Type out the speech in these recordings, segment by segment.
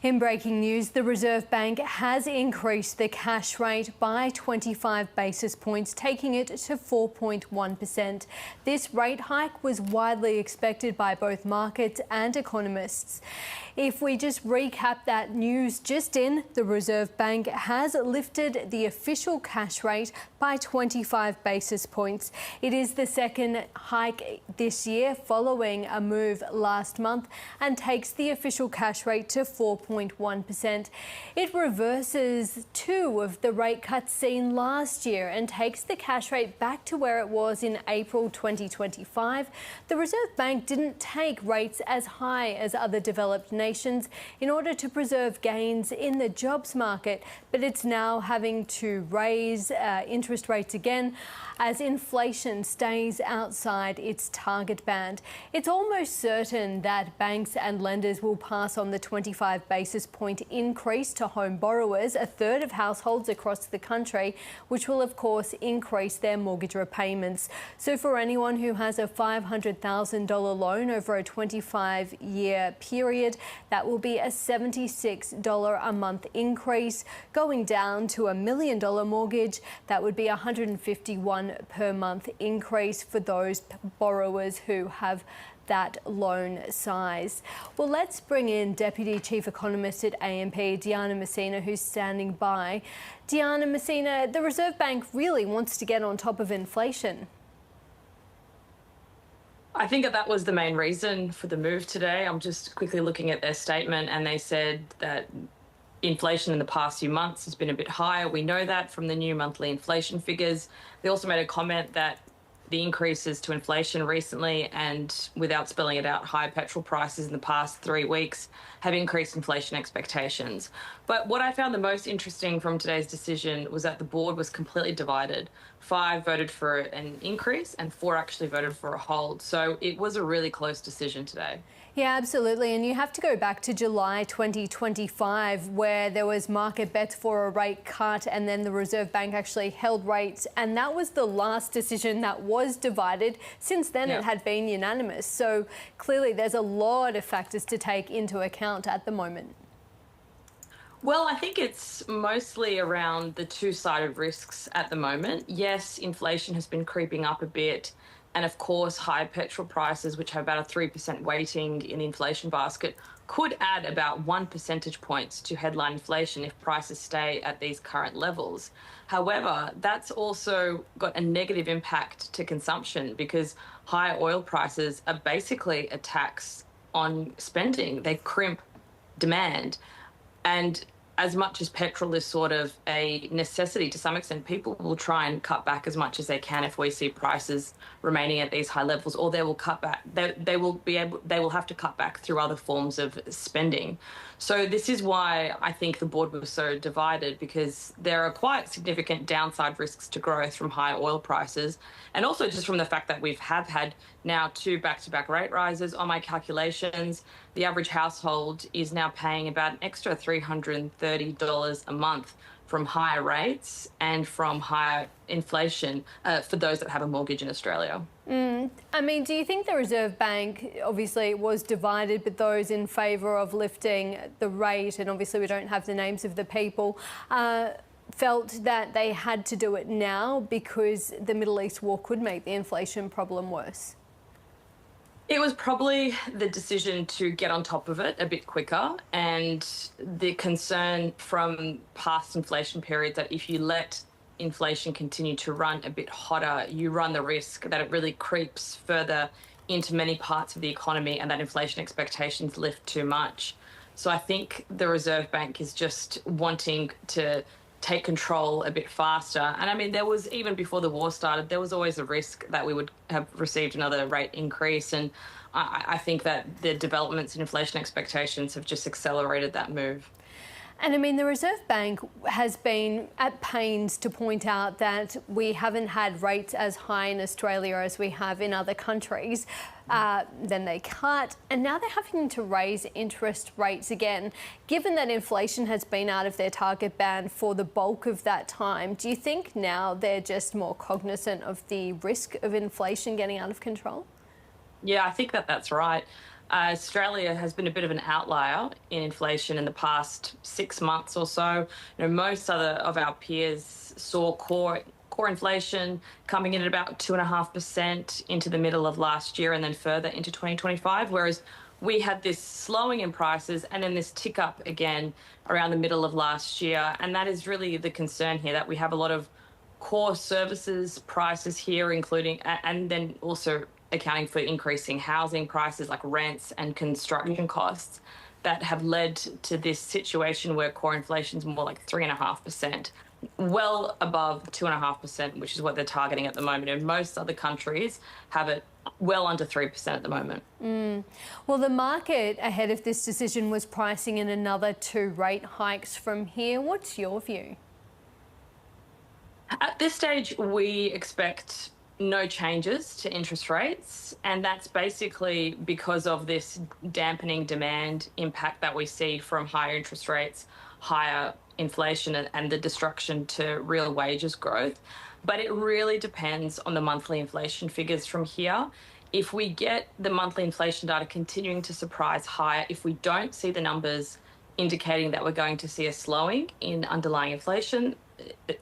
In breaking news, the Reserve Bank has increased the cash rate by 25 basis points, taking it to 4.1%. This rate hike was widely expected by both markets and economists. If we just recap that news just in, the Reserve Bank has lifted the official cash rate by 25 basis points. It is the second hike this year following a move last month and takes the official cash rate to 4.1%. It reverses two of the rate cuts seen last year and takes the cash rate back to where it was in April 2025. The Reserve Bank didn't take rates as high as other developed nations in order to preserve gains in the jobs market, but it's now having to raise interest rates again as inflation stays outside its target band. It's almost certain that banks and lenders will pass on the 25 basis point increase to home borrowers, a third of households across the country, which will of course increase their mortgage repayments. So for anyone who has a $500,000 loan over a 25-year period, that will be a $76 a month increase. Going down to a $1 million mortgage, that would be $151 per month increase for those borrowers who have that loan size. Well, let's bring in Deputy Chief Economist at AMP, Diana Messina, who's standing by. Diana Messina, the Reserve Bank really wants to get on top of inflation. I think that was the main reason for the move today. I'm just quickly looking at their statement, and they said that inflation in the past few months has been a bit higher. We know that from the new monthly inflation figures. They also made a comment that the increases to inflation recently, and without spelling it out, high petrol prices in the past 3 weeks have increased inflation expectations. But what I found the most interesting from today's decision was that the board was completely divided. 5 voted for an increase and 4 actually voted for a hold. So it was a really close decision today. Yeah, absolutely. And you have to go back to July 2025, where there was market bets for a rate cut, and then the Reserve Bank actually held rates. And that was the last decision that was divided. Since then, It had been unanimous. So clearly, there's a lot of factors to take into account at the moment. Well, I think it's mostly around the two-sided risks at the moment. Yes, inflation has been creeping up a bit. And of course, high petrol prices, which have about a 3% weighting in the inflation basket, could add about 1 percentage points to headline inflation if prices stay at these current levels. However, that's also got a negative impact to consumption because high oil prices are basically a tax on spending. They crimp demand. And as much as petrol is sort of a necessity to some extent, people will try and cut back as much as they can if we see prices remaining at these high levels, or they will cut back. They will have to cut back through other forms of spending. So this is why I think the board was so divided, because there are quite significant downside risks to growth from high oil prices, and also just from the fact that we have had now 2 back-to-back rate rises. On my calculations, the average household is now paying about an extra $330 a month from higher rates and from higher inflation for those that have a mortgage in Australia. I mean, do you think the Reserve Bank, obviously was divided, but those in favour of lifting the rate, and obviously we don't have the names of the people, felt that they had to do it now because the Middle East war could make the inflation problem worse? It was probably the decision to get on top of it a bit quicker, and the concern from past inflation periods that if you let inflation continue to run a bit hotter, you run the risk that it really creeps further into many parts of the economy and that inflation expectations lift too much. So I think the Reserve Bank is just wanting to take control a bit faster. And I mean, there was, even before the war started, there was always a risk that we would have received another rate increase. And I think that the developments in inflation expectations have just accelerated that move. And I mean, the Reserve Bank has been at pains to point out that we haven't had rates as high in Australia as we have in other countries. Then they cut, and now they're having to raise interest rates again. Given that inflation has been out of their target band for the bulk of that time, do you think now they're just more cognizant of the risk of inflation getting out of control? Yeah, I think that that's right. Australia has been a bit of an outlier in inflation in the past 6 months or so. Most other of our peers saw core inflation coming in at about 2.5% into the middle of last year and then further into 2025, whereas we had this slowing in prices and then this tick up again around the middle of last year. And that is really the concern here, that we have a lot of core services prices here, including, and then also accounting for increasing housing prices like rents and construction costs, that have led to this situation where core inflation is more like 3.5%, well above 2.5%, which is what they're targeting at the moment. And most other countries have it well under 3% at the moment. Well, the market ahead of this decision was pricing in another 2 rate hikes from here. What's your view? At this stage, we expect no changes to interest rates, and that's basically because of this dampening demand impact that we see from higher interest rates, higher inflation, and the destruction to real wages growth. But it really depends on the monthly inflation figures from here. If we get the monthly inflation data continuing to surprise higher, if we don't see the numbers indicating that we're going to see a slowing in underlying inflation,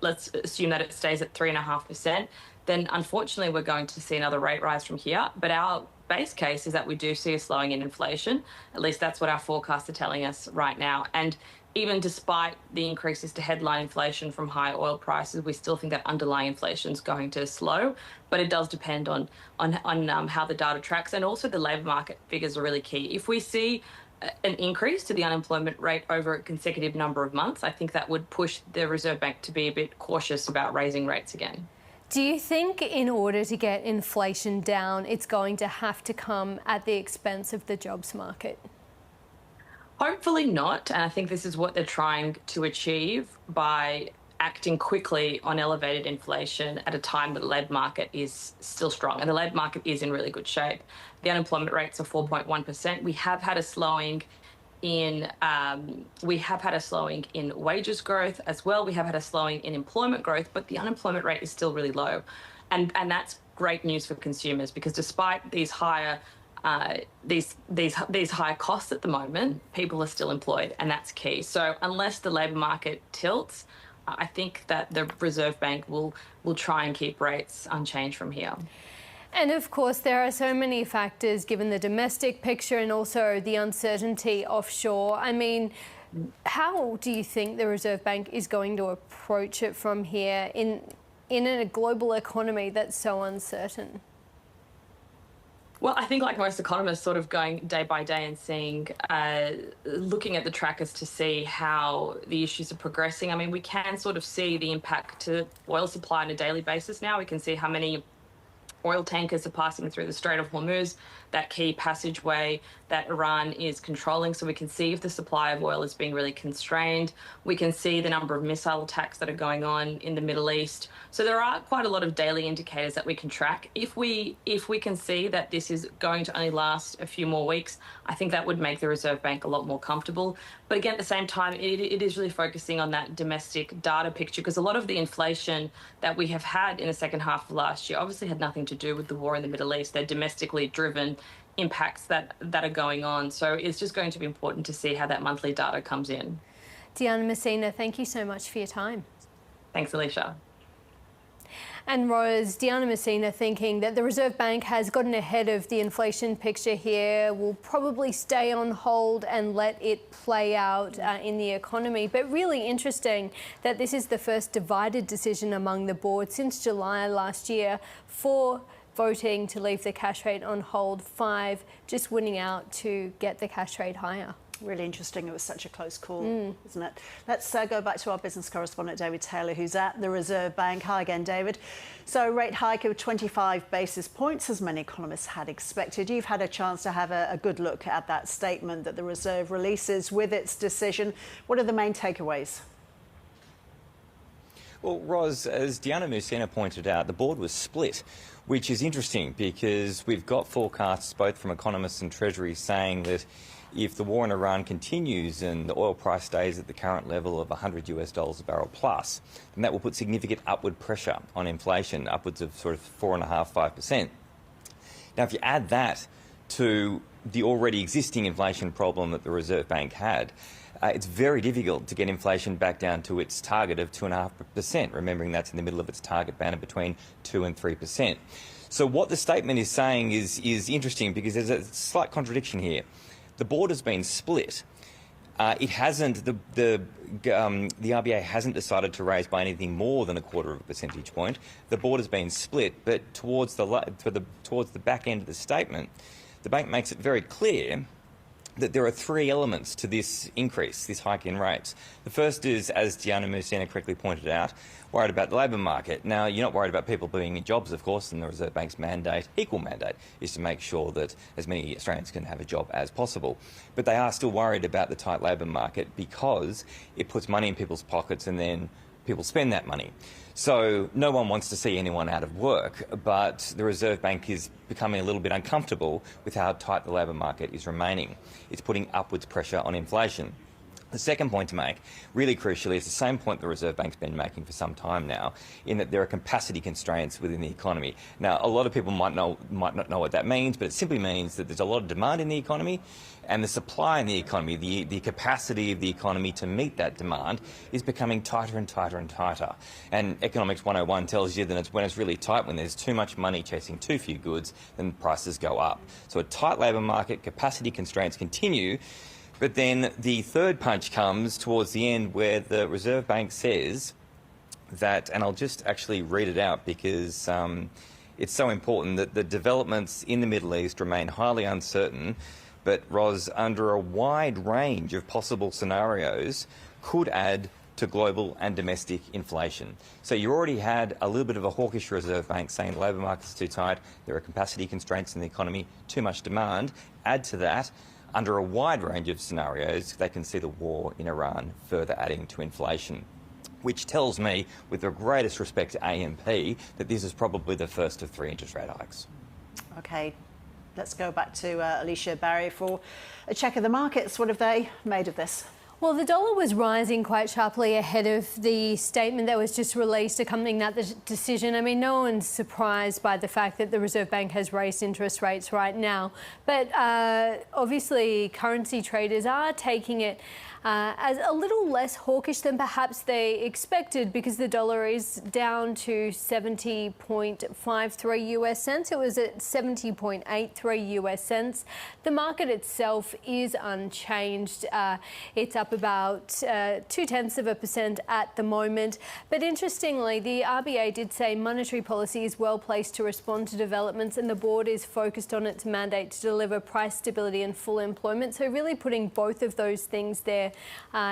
let's assume that it stays at 3.5%, then unfortunately we're going to see another rate rise from here. But our base case is that we do see a slowing in inflation. At least that's what our forecasts are telling us right now. And even despite the increases to headline inflation from high oil prices, we still think that underlying inflation is going to slow. But it does depend on how the data tracks, and also the labour market figures are really key. If we see an increase to the unemployment rate over a consecutive number of months, I think that would push the Reserve Bank to be a bit cautious about raising rates again. Do you think in order to get inflation down, it's going to have to come at the expense of the jobs market? Hopefully not. And I think this is what they're trying to achieve by acting quickly on elevated inflation at a time that the labour market is still strong. And the labour market is in really good shape. The unemployment rates are 4.1%. We have had a slowing in wages growth as well. We have had a slowing in employment growth, but the unemployment rate is still really low. And that's great news for consumers, because despite these higher high costs at the moment, people are still employed, and that's key. So unless the labour market tilts, I think that the Reserve Bank will try and keep rates unchanged from here. And of course, there are so many factors given the domestic picture and also the uncertainty offshore. I mean, how do you think the Reserve Bank is going to approach it from here in a global economy that's so uncertain? Well, I think like most economists, sort of going day by day and seeing, looking at the trackers to see how the issues are progressing. I mean, we can sort of see the impact to oil supply on a daily basis now. We can see how many oil tankers are passing through the Strait of Hormuz, that key passageway that Iran is controlling. So we can see if the supply of oil is being really constrained. We can see the number of missile attacks that are going on in the Middle East. So there are quite a lot of daily indicators that we can track. If we can see that this is going to only last a few more weeks, I think that would make the Reserve Bank a lot more comfortable. But again, at the same time, it is really focusing on that domestic data picture, because a lot of the inflation that we have had in the second half of last year obviously had nothing to do with the war in the Middle East. They're domestically driven impacts that are going on. So it's just going to be important to see how that monthly data comes in. Diana Messina, thank you so much for your time. Thanks, Alicia. And Rose, Diana Messina thinking that the Reserve Bank has gotten ahead of the inflation picture here, will probably stay on hold and let it play out in the economy. But really interesting that this is the first divided decision among the board since July last year, for voting to leave the cash rate on hold, 5 just winning out to get the cash rate higher. Really interesting. It was such a close call, isn't it? Let's go back to our business correspondent, David Taylor, who's at the Reserve Bank. Hi again, David. So rate hike of 25 basis points, as many economists had expected. You've had a chance to have a good look at that statement that the Reserve releases with its decision. What are the main takeaways? Well, Ros, as Diana Messina pointed out, the board was split, which is interesting because we've got forecasts both from economists and Treasury saying that if the war in Iran continues and the oil price stays at the current level of $100 a barrel plus, then that will put significant upward pressure on inflation, upwards of sort of 4.5–5%. Now, if you add that to the already existing inflation problem that the Reserve Bank had. It's very difficult to get inflation back down to its target of 2.5%, remembering that's in the middle of its target band of between 2 and 3%. So what the statement is saying is interesting, because there's a slight contradiction here. The board has been split. It hasn't. The RBA hasn't decided to raise by anything more than 1/4 percentage point. The board has been split, but towards the back end of the statement, the bank makes it very clear that there are three elements to this increase, this hike in rates. The first is, as Diana Musina correctly pointed out, worried about the labour market. Now, you're not worried about people being in jobs, of course, and the Reserve Bank's mandate, equal mandate, is to make sure that as many Australians can have a job as possible. But they are still worried about the tight labour market because it puts money in people's pockets and then people spend that money. So no one wants to see anyone out of work, but the Reserve Bank is becoming a little bit uncomfortable with how tight the labour market is remaining. It's putting upwards pressure on inflation. The second point to make, really crucially, is the same point the Reserve Bank's been making for some time now, in that there are capacity constraints within the economy. Now, a lot of people might not know what that means, but it simply means that there's a lot of demand in the economy, and the supply in the economy, the capacity of the economy to meet that demand, is becoming tighter and tighter and tighter. And Economics 101 tells you that when it's really tight, when there's too much money chasing too few goods, then prices go up. So a tight labour market, capacity constraints continue. But then the third punch comes towards the end, where the Reserve Bank says that, and I'll just actually read it out because it's so important, that the developments in the Middle East remain highly uncertain, but Ros, under a wide range of possible scenarios, could add to global and domestic inflation. So you already had a little bit of a hawkish Reserve Bank saying the labour market's too tight, there are capacity constraints in the economy, too much demand. Add to that, under a wide range of scenarios, they can see the war in Iran further adding to inflation, which tells me, with the greatest respect to AMP, that this is probably the first of 3 interest rate hikes. OK, let's go back to Alicia Barry for a check of the markets. What have they made of this? Well, the dollar was rising quite sharply ahead of the statement that was just released accompanying that decision. I mean, no one's surprised by the fact that the Reserve Bank has raised interest rates right now. But obviously, currency traders are taking it as a little less hawkish than perhaps they expected, because the dollar is down to 70.53 US cents. It was at 70.83 US cents. The market itself is unchanged. It's up about 0.2% at the moment. But interestingly, the RBA did say monetary policy is well placed to respond to developments, and the board is focused on its mandate to deliver price stability and full employment. So really putting both of those things there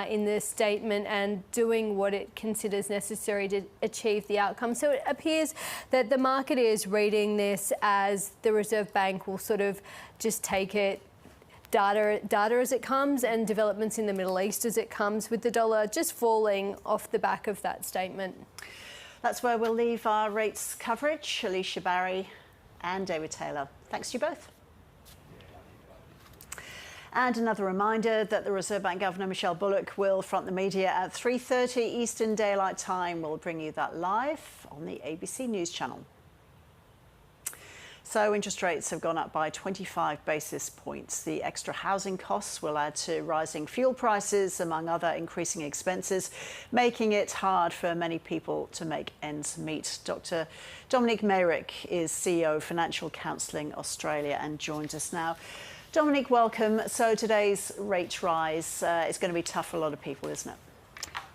in this statement and doing what it considers necessary to achieve the outcome. So it appears that the market is reading this as the Reserve Bank will sort of just take it data as it comes, and developments in the Middle East as it comes, with the dollar just falling off the back of that statement. That's where we'll leave our rates coverage. Alicia Barry and David Taylor, thanks to you both. And another reminder that the Reserve Bank Governor Michelle Bullock will front the media at 3:30 Eastern Daylight Time. We'll bring you that live on the ABC News channel. So interest rates have gone up by 25 basis points. The extra housing costs will add to rising fuel prices, among other increasing expenses, making it hard for many people to make ends meet. Dr. Dominic Mayrick is CEO of Financial Counselling Australia and joins us now. Dominic, welcome. So today's rate rise is going to be tough for a lot of people, isn't it?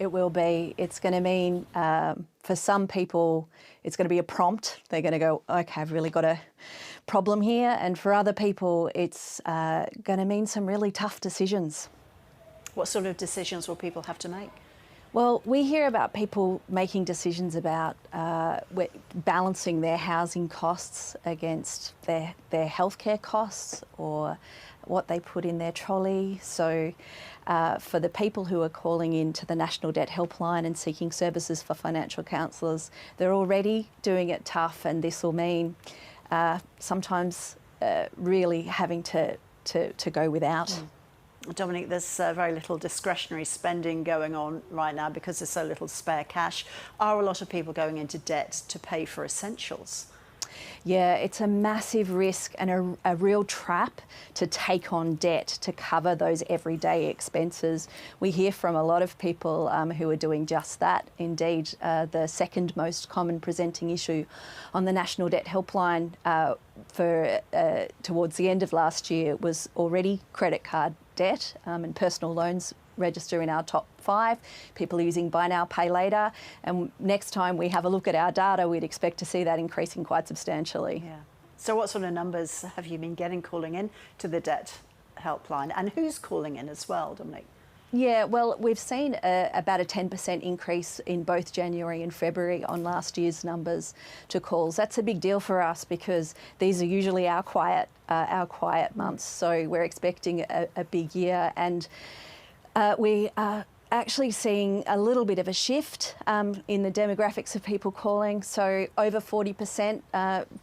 It will be. It's going to mean, for some people, it's going to be a prompt. They're going to go, OK, I've really got a problem here. And for other people, it's going to mean some really tough decisions. What sort of decisions will people have to make? Well, we hear about people making decisions about balancing their housing costs against their healthcare costs or what they put in their trolley. So for the people who are calling into the National Debt Helpline and seeking services for financial counsellors, they're already doing it tough, and this will mean sometimes really having to go without. Dominic, there's very little discretionary spending going on right now because there's so little spare cash. Are a lot of people going into debt to pay for essentials? Yeah, it's a massive risk and a real trap to take on debt to cover those everyday expenses. We hear from a lot of people who are doing just that. Indeed, the second most common presenting issue on the National Debt Helpline towards the end of last year was already credit card debt, and personal loans register in our top 5. People are using buy now, pay later, and next time we have a look at our data, we'd expect to see that increasing quite substantially. Yeah. So what sort of numbers have you been getting calling in to the debt helpline, and who's calling in as well, Dominic? Yeah, well, we've seen about a 10% increase in both January and February on last year's numbers to calls. That's a big deal for us because these are usually our quiet months. So we're expecting a big year, and we are actually seeing a little bit of a shift in the demographics of people calling. So over 40%,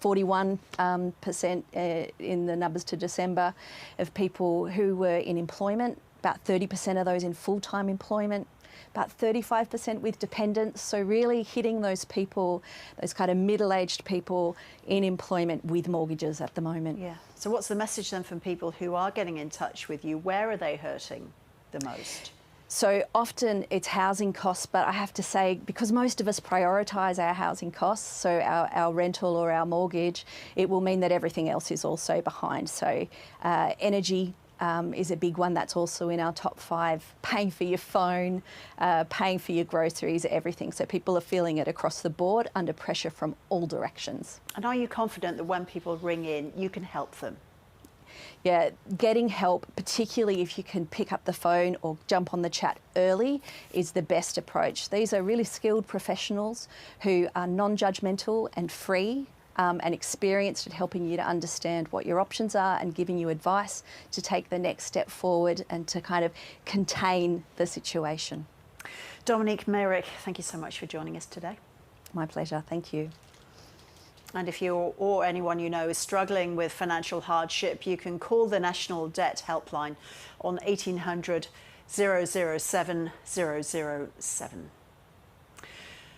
41% in the numbers to December of people who were in employment. About 30% of those in full-time employment, about 35% with dependents. So really hitting those people, those kind of middle-aged people in employment with mortgages at the moment. Yeah. So what's the message then from people who are getting in touch with you? Where are they hurting the most? So often it's housing costs, but I have to say, because most of us prioritise our housing costs, so our rental or our mortgage, it will mean that everything else is also behind. So energy is a big one that's also in our top 5. Paying for your phone, paying for your groceries, everything. So people are feeling it across the board, under pressure from all directions. And are you confident that when people ring in, you can help them? Yeah, getting help, particularly if you can pick up the phone or jump on the chat early, is the best approach. These are really skilled professionals who are non-judgmental and free and experienced at helping you to understand what your options are and giving you advice to take the next step forward and to kind of contain the situation. Dominic Merrick, thank you so much for joining us today. My pleasure, thank you. And if you or anyone you know is struggling with financial hardship, you can call the National Debt Helpline on 1800 007 007.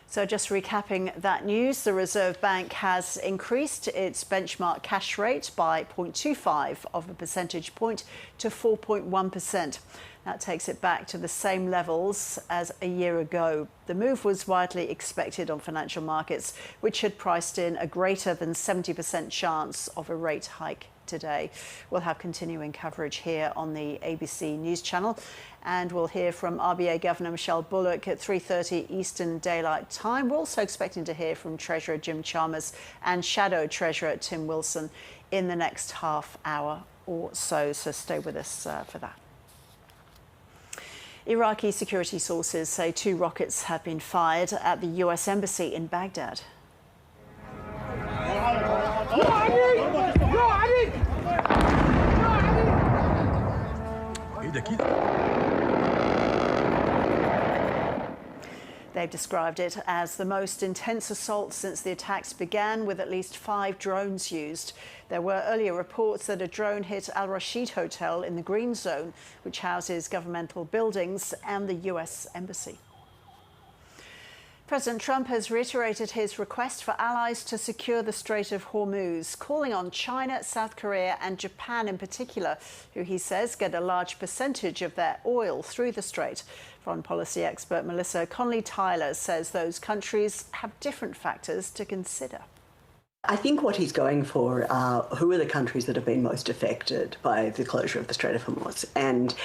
So just recapping that news, the Reserve Bank has increased its benchmark cash rate by 0.25 of a percentage point to 4.1%. That takes it back to the same levels as a year ago. The move was widely expected on financial markets, which had priced in a greater than 70% chance of a rate hike today. We'll have continuing coverage here on the ABC News Channel, and we'll hear from RBA Governor Michelle Bullock at 3:30 Eastern Daylight Time. We're also expecting to hear from Treasurer Jim Chalmers and Shadow Treasurer Tim Wilson in the next half hour or so, so stay with us for that. Iraqi security sources say 2 rockets have been fired at the US Embassy in Baghdad. They've described it as the most intense assault since the attacks began, with at least 5 drones used. There were earlier reports that a drone hit Al Rashid Hotel in the Green Zone, which houses governmental buildings, and the US Embassy. President Trump has reiterated his request for allies to secure the Strait of Hormuz, calling on China, South Korea and Japan in particular, who he says get a large percentage of their oil through the strait. Foreign policy expert Melissa Conley-Tyler says those countries have different factors to consider. I think what he's going for are who are the countries that have been most affected by the closure of the Strait of Hormuz. And,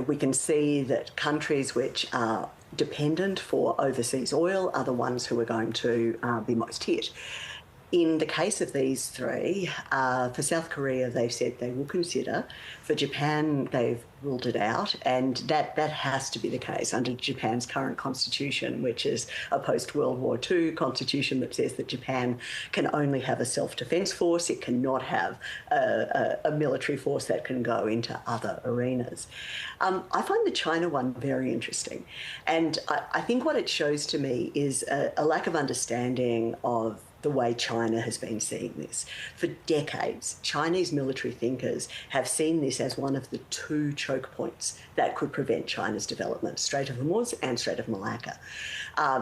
we can see that countries which are dependent for overseas oil are the ones who are going to be most hit. In the case of these 3, for South Korea, they've said they will consider. For Japan, they've ruled it out, and that has to be the case under Japan's current constitution, which is a post-World War II constitution that says that Japan can only have a self-defence force. It cannot have a military force that can go into other arenas. I find the China one very interesting, and I think what it shows to me is a lack of understanding of the way China has been seeing this. For decades, Chinese military thinkers have seen this as one of the two choke points that could prevent China's development, Strait of Hormuz and Strait of Malacca.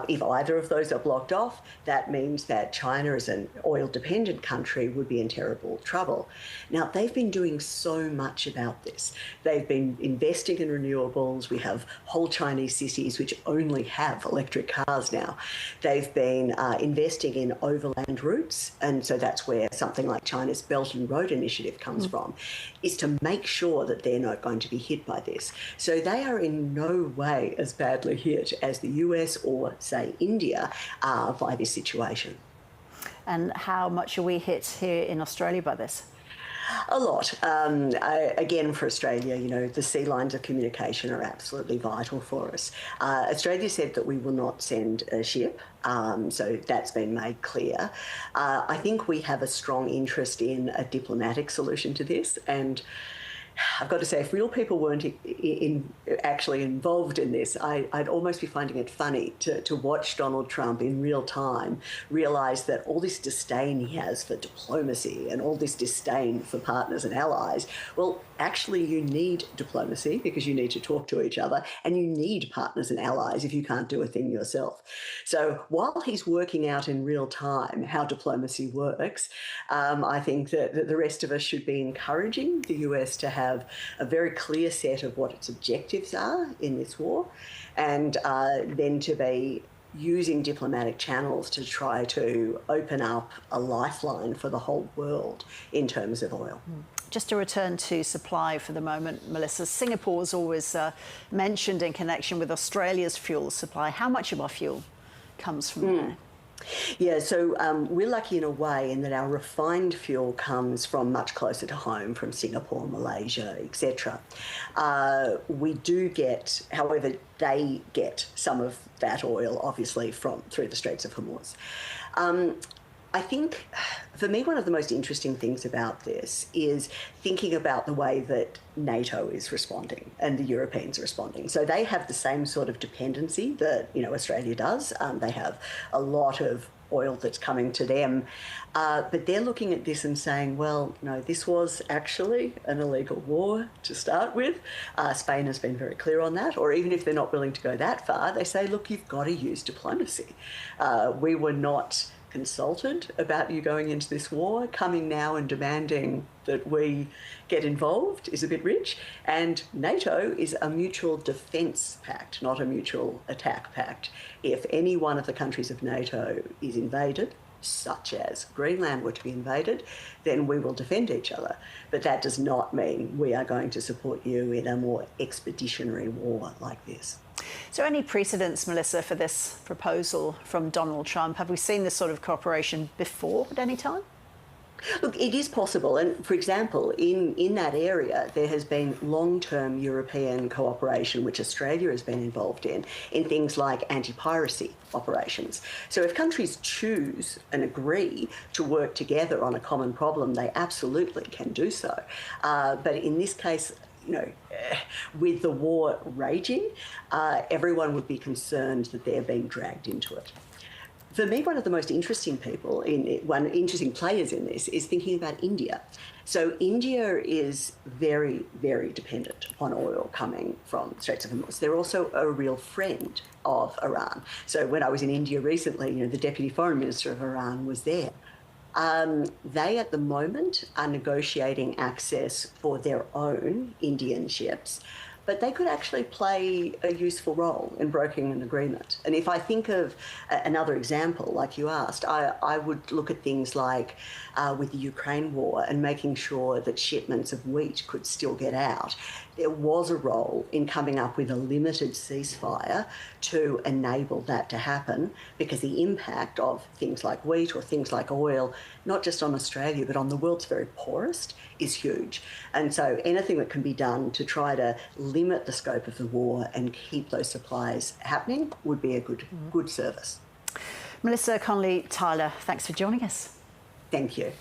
If either of those are blocked off, that means that China as an oil-dependent country would be in terrible trouble. Now, they've been doing so much about this. They've been investing in renewables. We have whole Chinese cities which only have electric cars now. They've been investing in overland routes, and so that's where something like China's Belt and Road Initiative comes from, is to make sure that they're not going to be hit by this. So they are in no way as badly hit as the US or, say, India are by this situation. And how much are we hit here in Australia by this? A lot. Again, for Australia, you know, the sea lines of communication are absolutely vital for us. Australia said that we will not send a ship, so that's been made clear. I think we have a strong interest in a diplomatic solution to this, and I've got to say, if real people weren't actually involved in this, I'd almost be finding it funny to watch Donald Trump in real time realise that all this disdain he has for diplomacy and all this disdain for partners and allies, well, actually you need diplomacy because you need to talk to each other, and you need partners and allies if you can't do a thing yourself. So while he's working out in real time how diplomacy works, I think that the rest of us should be encouraging the US to have a very clear set of what its objectives are in this war, and then to be using diplomatic channels to try to open up a lifeline for the whole world in terms of oil. Just to return to supply for the moment, Melissa, Singapore's always mentioned in connection with Australia's fuel supply. How much of our fuel comes from there? Yeah, so we're lucky in a way in that our refined fuel comes from much closer to home, from Singapore, Malaysia, etc. We do get, however, they get some of that oil, obviously, through the Straits of Hormuz. I think, for me, one of the most interesting things about this is thinking about the way that NATO is responding and the Europeans are responding. So they have the same sort of dependency that, you know, Australia does. They have a lot of oil that's coming to them, but they're looking at this and saying, well, no, this was actually an illegal war to start with. Spain has been very clear on that, or even if they're not willing to go that far, they say, look, you've got to use diplomacy. We were not consulted about you going into this war. Coming now and demanding that we get involved is a bit rich. And NATO is a mutual defence pact, not a mutual attack pact. If any one of the countries of NATO is invaded, such as Greenland were to be invaded, then we will defend each other. But that does not mean we are going to support you in a more expeditionary war like this. So any precedents, Melissa, for this proposal from Donald Trump? Have we seen this sort of cooperation before at any time? Look, it is possible. And for example, in that area, there has been long-term European cooperation, which Australia has been involved in things like anti-piracy operations. So if countries choose and agree to work together on a common problem, they absolutely can do so. But in this case, you know, with the war raging, everyone would be concerned that they're being dragged into it. For me, one of the most interesting interesting players in this is thinking about India. So India is very, very dependent upon oil coming from Straits of Hormuz. They're also a real friend of Iran. So when I was in India recently, you know, the Deputy Foreign Minister of Iran was there. They, at the moment, are negotiating access for their own Indian ships, but they could actually play a useful role in brokering an agreement. And if I think of another example, like you asked, I would look at things like with the Ukraine war and making sure that shipments of wheat could still get out. There was a role in coming up with a limited ceasefire to enable that to happen, because the impact of things like wheat or things like oil, not just on Australia, but on the world's very poorest, is huge. And so anything that can be done to try to limit the scope of the war and keep those supplies happening would be a good service. Melissa Connolly-Tyler, thanks for joining us. Thank you.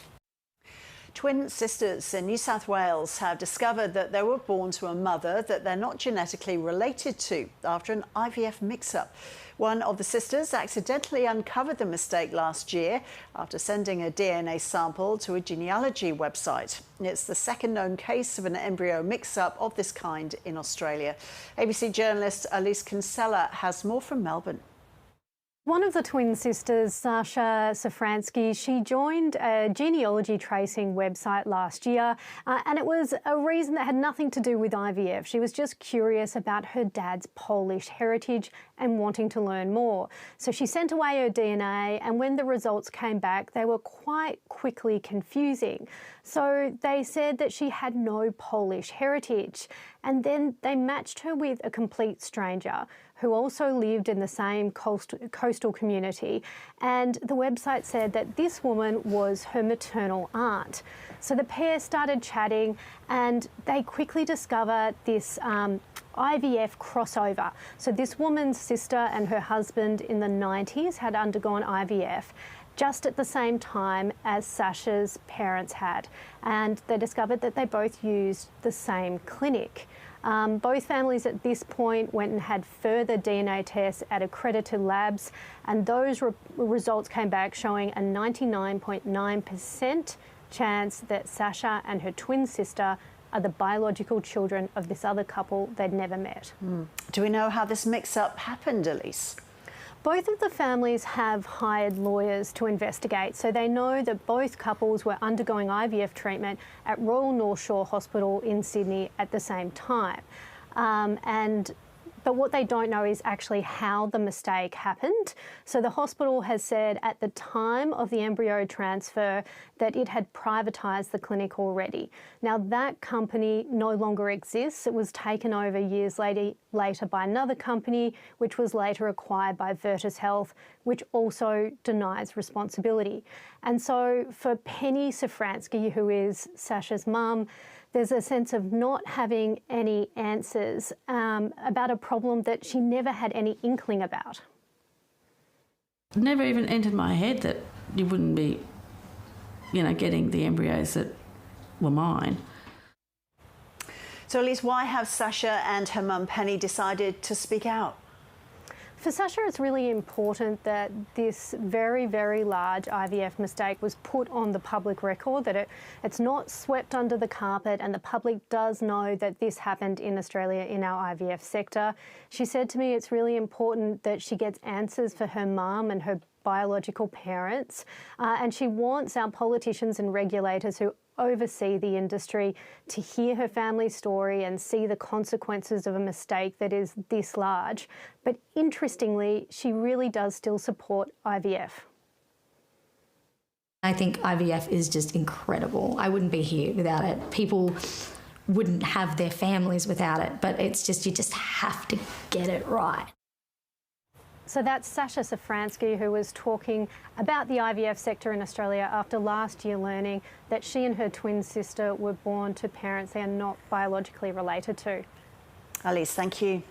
Twin sisters in New South Wales have discovered that they were born to a mother that they're not genetically related to after an IVF mix-up. One of the sisters accidentally uncovered the mistake last year after sending a DNA sample to a genealogy website. It's the second known case of an embryo mix-up of this kind in Australia. ABC journalist Elise Kinsella has more from Melbourne. One of the twin sisters, Sasha Safransky, she joined a genealogy tracing website last year, and it was a reason that had nothing to do with IVF. She was just curious about her dad's Polish heritage and wanting to learn more. So she sent away her DNA, and when the results came back, they were quite quickly confusing. So they said that she had no Polish heritage, and then they matched her with a complete stranger who also lived in the same coastal community. And the website said that this woman was her maternal aunt. So the pair started chatting and they quickly discovered this IVF crossover. So this woman's sister and her husband in the 90s had undergone IVF just at the same time as Sasha's parents had. And they discovered that they both used the same clinic. Both families at this point went and had further DNA tests at accredited labs, and those results came back showing a 99.9% chance that Sasha and her twin sister are the biological children of this other couple they'd never met. Do we know how this mix-up happened, Elise? Both of the families have hired lawyers to investigate, so they know that both couples were undergoing IVF treatment at Royal North Shore Hospital in Sydney at the same time. But what they don't know is actually how the mistake happened. So the hospital has said at the time of the embryo transfer that it had privatised the clinic already. Now that company no longer exists. It was taken over years later by another company, which was later acquired by Virtus Health, which also denies responsibility. And so for Penny Safransky, who is Sasha's mum, there's a sense of not having any answers about a problem that she never had any inkling about. It never even entered my head that you wouldn't be, getting the embryos that were mine. So, Elise, why have Sasha and her mum Penny decided to speak out? For Sasha, it's really important that this very, very large IVF mistake was put on the public record, that it's not swept under the carpet, and the public does know that this happened in Australia in our IVF sector. She said to me it's really important that she gets answers for her mum and her biological parents, and she wants our politicians and regulators who oversee the industry to hear her family story and see the consequences of a mistake that is this large. But interestingly, she really does still support IVF. I think IVF is just incredible. I wouldn't be here without it. People wouldn't have their families without it, but it's just, you just have to get it right. So that's Sasha Safransky, who was talking about the IVF sector in Australia after last year learning that she and her twin sister were born to parents they are not biologically related to. Elise, thank you.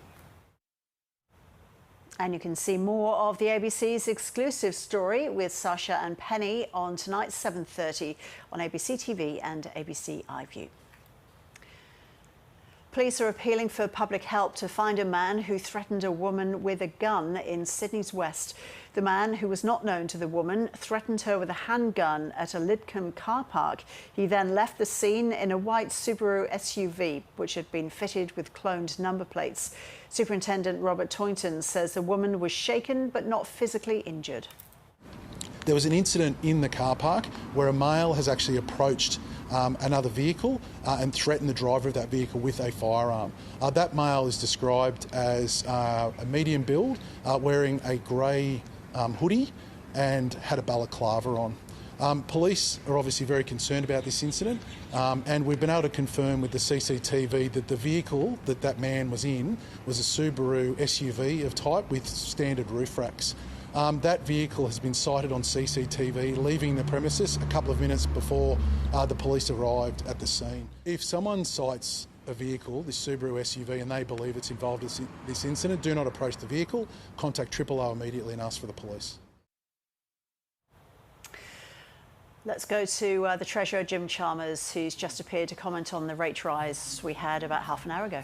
And you can see more of the ABC's exclusive story with Sasha and Penny on tonight's 7:30 on ABC TV and ABC iView. Police are appealing for public help to find a man who threatened a woman with a gun in Sydney's West. The man, who was not known to the woman, threatened her with a handgun at a Lidcombe car park. He then left the scene in a white Subaru SUV, which had been fitted with cloned number plates. Superintendent Robert Toynton says the woman was shaken but not physically injured. There was an incident in the car park where a male has actually approached another vehicle and threatened the driver of that vehicle with a firearm. That male is described as a medium build, wearing a grey hoodie and had a balaclava on. Police are obviously very concerned about this incident, and we've been able to confirm with the CCTV that the vehicle that man was in was a Subaru SUV of type with standard roof racks. That vehicle has been sighted on CCTV leaving the premises a couple of minutes before the police arrived at the scene. If someone sights a vehicle, this Subaru SUV, and they believe it's involved in this incident, do not approach the vehicle, contact 000 immediately and ask for the police. Let's go to the Treasurer, Jim Chalmers, who's just appeared to comment on the rate rise we had about half an hour ago.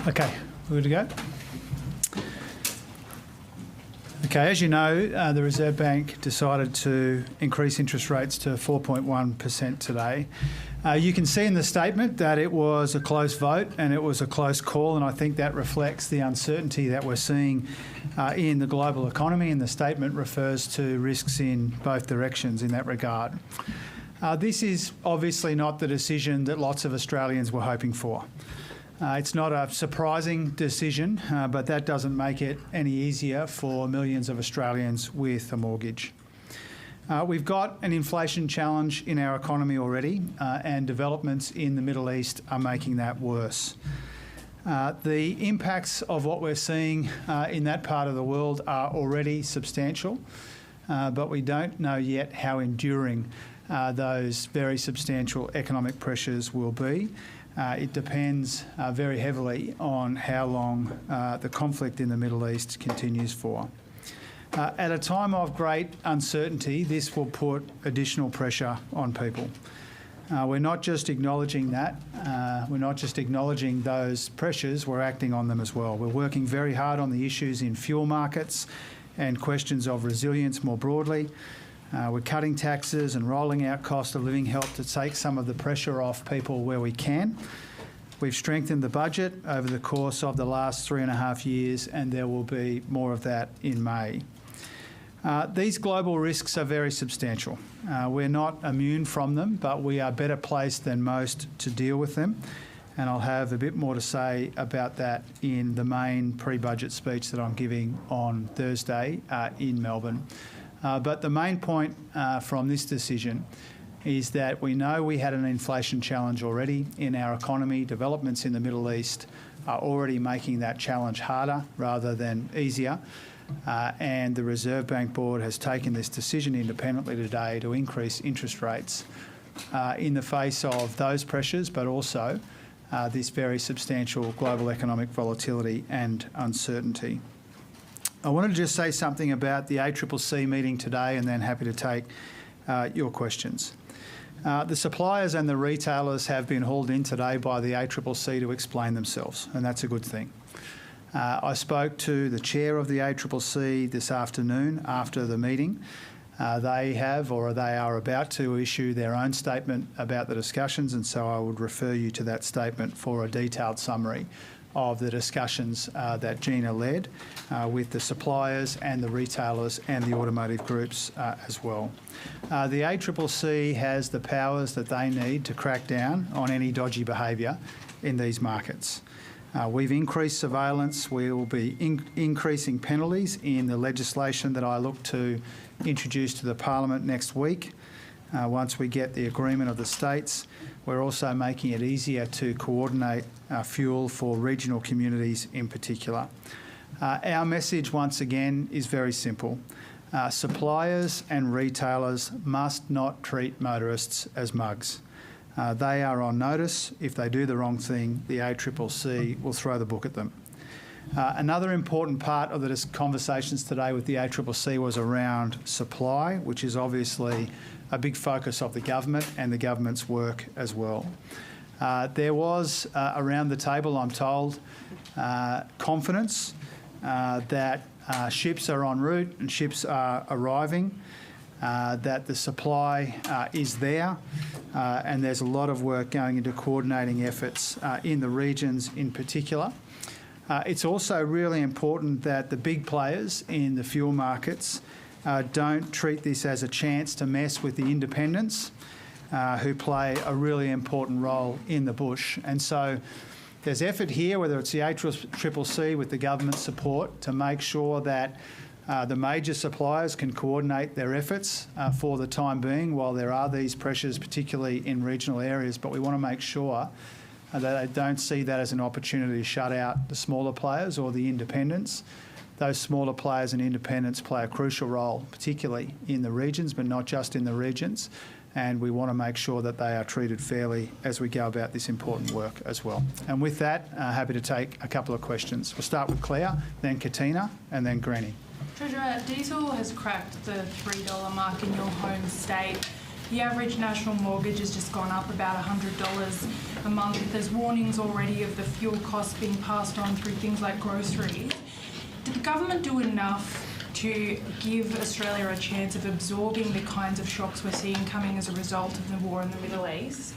Okay, we're good to go. Okay, as you know, the Reserve Bank decided to increase interest rates to 4.1% today. You can see in the statement that it was a close vote and it was a close call, and I think that reflects the uncertainty that we're seeing in the global economy, and the statement refers to risks in both directions in that regard. This is obviously not the decision that lots of Australians were hoping for. It's not a surprising decision, but that doesn't make it any easier for millions of Australians with a mortgage. We've got an inflation challenge in our economy already, and developments in the Middle East are making that worse. The impacts of what we're seeing in that part of the world are already substantial, but we don't know yet how enduring those very substantial economic pressures will be. It depends very heavily on how long the conflict in the Middle East continues for. At a time of great uncertainty, this will put additional pressure on people. We're not just acknowledging that, we're not just acknowledging those pressures, we're acting on them as well. We're working very hard on the issues in fuel markets and questions of resilience more broadly. We're cutting taxes and rolling out cost of living help to take some of the pressure off people where we can. We've strengthened the budget over the course of the last 3.5 years, and there will be more of that in May. These global risks are very substantial. We're not immune from them, but we are better placed than most to deal with them. And I'll have a bit more to say about that in the main pre-budget speech that I'm giving on Thursday in Melbourne. But the main point from this decision is that we know we had an inflation challenge already in our economy. Developments in the Middle East are already making that challenge harder rather than easier. And the Reserve Bank Board has taken this decision independently today to increase interest rates in the face of those pressures, but also this very substantial global economic volatility and uncertainty. I wanted to just say something about the ACCC meeting today, and then happy to take your questions. The suppliers and the retailers have been hauled in today by the ACCC to explain themselves, and that's a good thing. I spoke to the chair of the ACCC this afternoon after the meeting. They have, or they are about to, issue their own statement about the discussions, and so I would refer you to that statement for a detailed summary of the discussions that Gina led with the suppliers and the retailers and the automotive groups as well. The ACCC has the powers that they need to crack down on any dodgy behaviour in these markets. We've increased surveillance. We will be increasing penalties in the legislation that I look to introduce to the Parliament next week. Once we get the agreement of the states, we're also making it easier to coordinate fuel for regional communities in particular. Our message, once again, is very simple. Suppliers and retailers must not treat motorists as mugs. They are on notice. If they do the wrong thing, the ACCC will throw the book at them. Another important part of the conversations today with the ACCC was around supply, which is obviously a big focus of the government and the government's work as well. There was, around the table, I'm told, confidence that ships are en route and ships are arriving, that the supply is there, and there's a lot of work going into coordinating efforts in the regions in particular. It's also really important that the big players in the fuel markets don't treat this as a chance to mess with the independents who play a really important role in the bush. And so there's effort here, whether it's the ACCC with the government support, to make sure that the major suppliers can coordinate their efforts for the time being while there are these pressures, particularly in regional areas. But we want to make sure that they don't see that as an opportunity to shut out the smaller players or the independents. Those smaller players and independents play a crucial role, particularly in the regions, but not just in the regions. And we want to make sure that they are treated fairly as we go about this important work as well. And with that, happy to take a couple of questions. We'll start with Claire, then Katina, and then Granny. Treasurer, diesel has cracked the $3 mark in your home state. The average national mortgage has just gone up about $100 a month. There's warnings already of the fuel costs being passed on through things like groceries. Did the government do enough to give Australia a chance of absorbing the kinds of shocks we're seeing coming as a result of the war in the Middle East?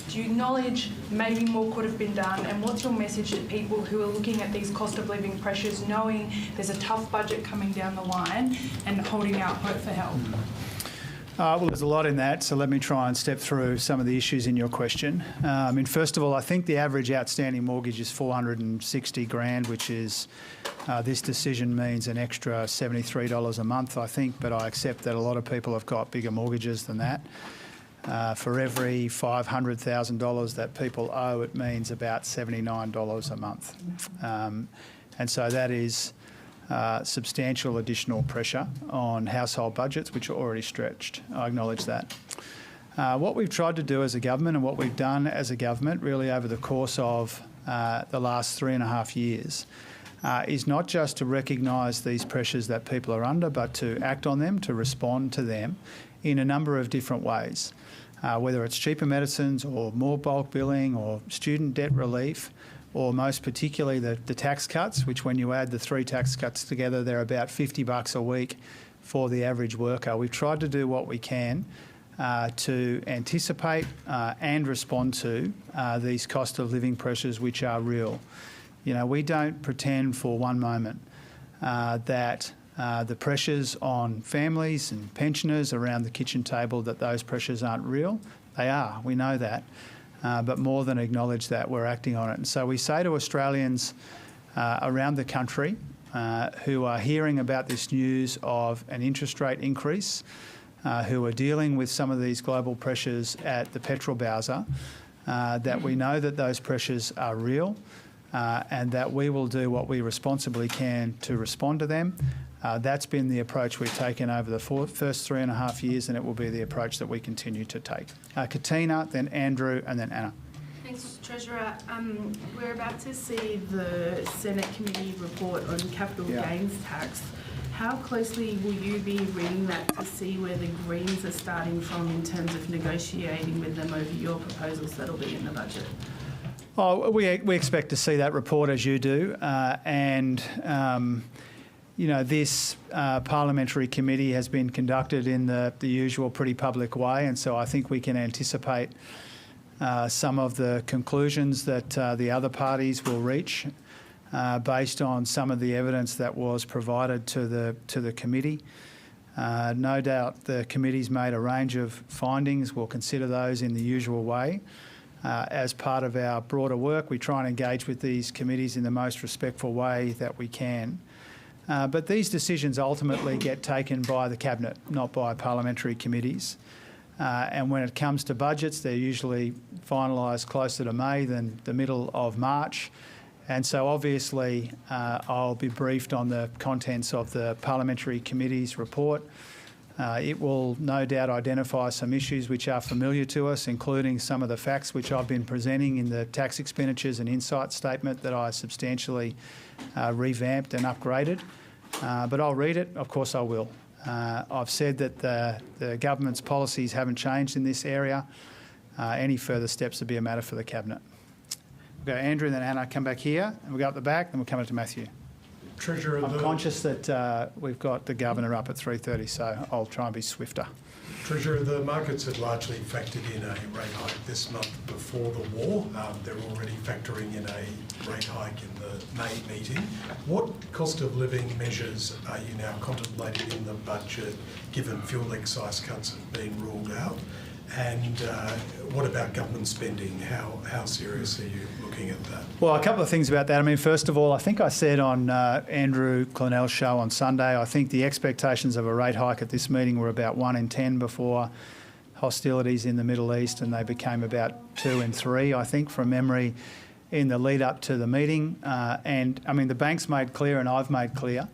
Do you acknowledge maybe more could have been done? And what's your message to people who are looking at these cost of living pressures, knowing there's a tough budget coming down the line and holding out hope for help? Well, there's a lot in that, so let me try and step through some of the issues in your question. First of all, I think the average outstanding mortgage is $460,000, which is, this decision means an extra $73 a month, I think, but I accept that a lot of people have got bigger mortgages than that. For every $500,000 that people owe, it means about $79 a month. And so that is substantial additional pressure on household budgets, which are already stretched. I acknowledge that. What we've tried to do as a government and what we've done as a government really over the course of the last 3.5 years is not just to recognise these pressures that people are under, but to act on them, to respond to them in a number of different ways, whether it's cheaper medicines or more bulk billing or student debt relief, or most particularly the tax cuts, which when you add the 3 tax cuts together, they're about $50 a week for the average worker. We've tried to do what we can to anticipate and respond to these cost of living pressures which are real. You know, we don't pretend for one moment that the pressures on families and pensioners around the kitchen table, that those pressures aren't real. They are, we know that. But more than acknowledge that, we're acting on it. And so we say to Australians around the country who are hearing about this news of an interest rate increase, who are dealing with some of these global pressures at the petrol bowser, that we know that those pressures are real and that we will do what we responsibly can to respond to them. That's been the approach we've taken over the first 3.5 years, and it will be the approach that we continue to take. Katina, then Andrew, and then Anna. Thanks, Treasurer. We're about to see the Senate committee report on capital gains tax. How closely will you be reading that to see where the Greens are starting from in terms of negotiating with them over your proposals that'll be in the budget? Oh, we expect to see that report as you do, you know, this parliamentary committee has been conducted in the usual pretty public way, and so I think we can anticipate some of the conclusions that the other parties will reach based on some of the evidence that was provided to the committee. No doubt the committee's made a range of findings. We'll consider those in the usual way. As part of our broader work, we try and engage with these committees in the most respectful way that we can. But these decisions ultimately get taken by the Cabinet, not by parliamentary committees. And when it comes to budgets, they're usually finalised closer to May than the middle of March. And so obviously I'll be briefed on the contents of the parliamentary committee's report. It will no doubt identify some issues which are familiar to us, including some of the facts which I've been presenting in the tax expenditures and insight statement that I substantially revamped and upgraded. But I'll read it, of course I will. I've said that the government's policies haven't changed in this area. Any further steps would be a matter for the Cabinet. We'll go Andrew, then Anna, come back here, and we'll go up the back, then we'll come to Matthew. Treasurer, I'm conscious that we've got the Governor up at 3:30, so I'll try and be swifter. Treasurer, the markets had largely factored in a rate hike this month before the war. They're already factoring in a rate hike in the May meeting. What cost of living measures are you now contemplating in the budget, given fuel excise cuts have been ruled out? And what about government spending? How serious are you looking at that? Well, a couple of things about that. I mean, first of all, I think I said on Andrew Clennell's show on Sunday, I think the expectations of a rate hike at this meeting were about 1 in 10 before hostilities in the Middle East, and they became about 2 in 3, I think, from memory, in the lead up to the meeting. And, I mean, the bank's made clear, and I've made clear,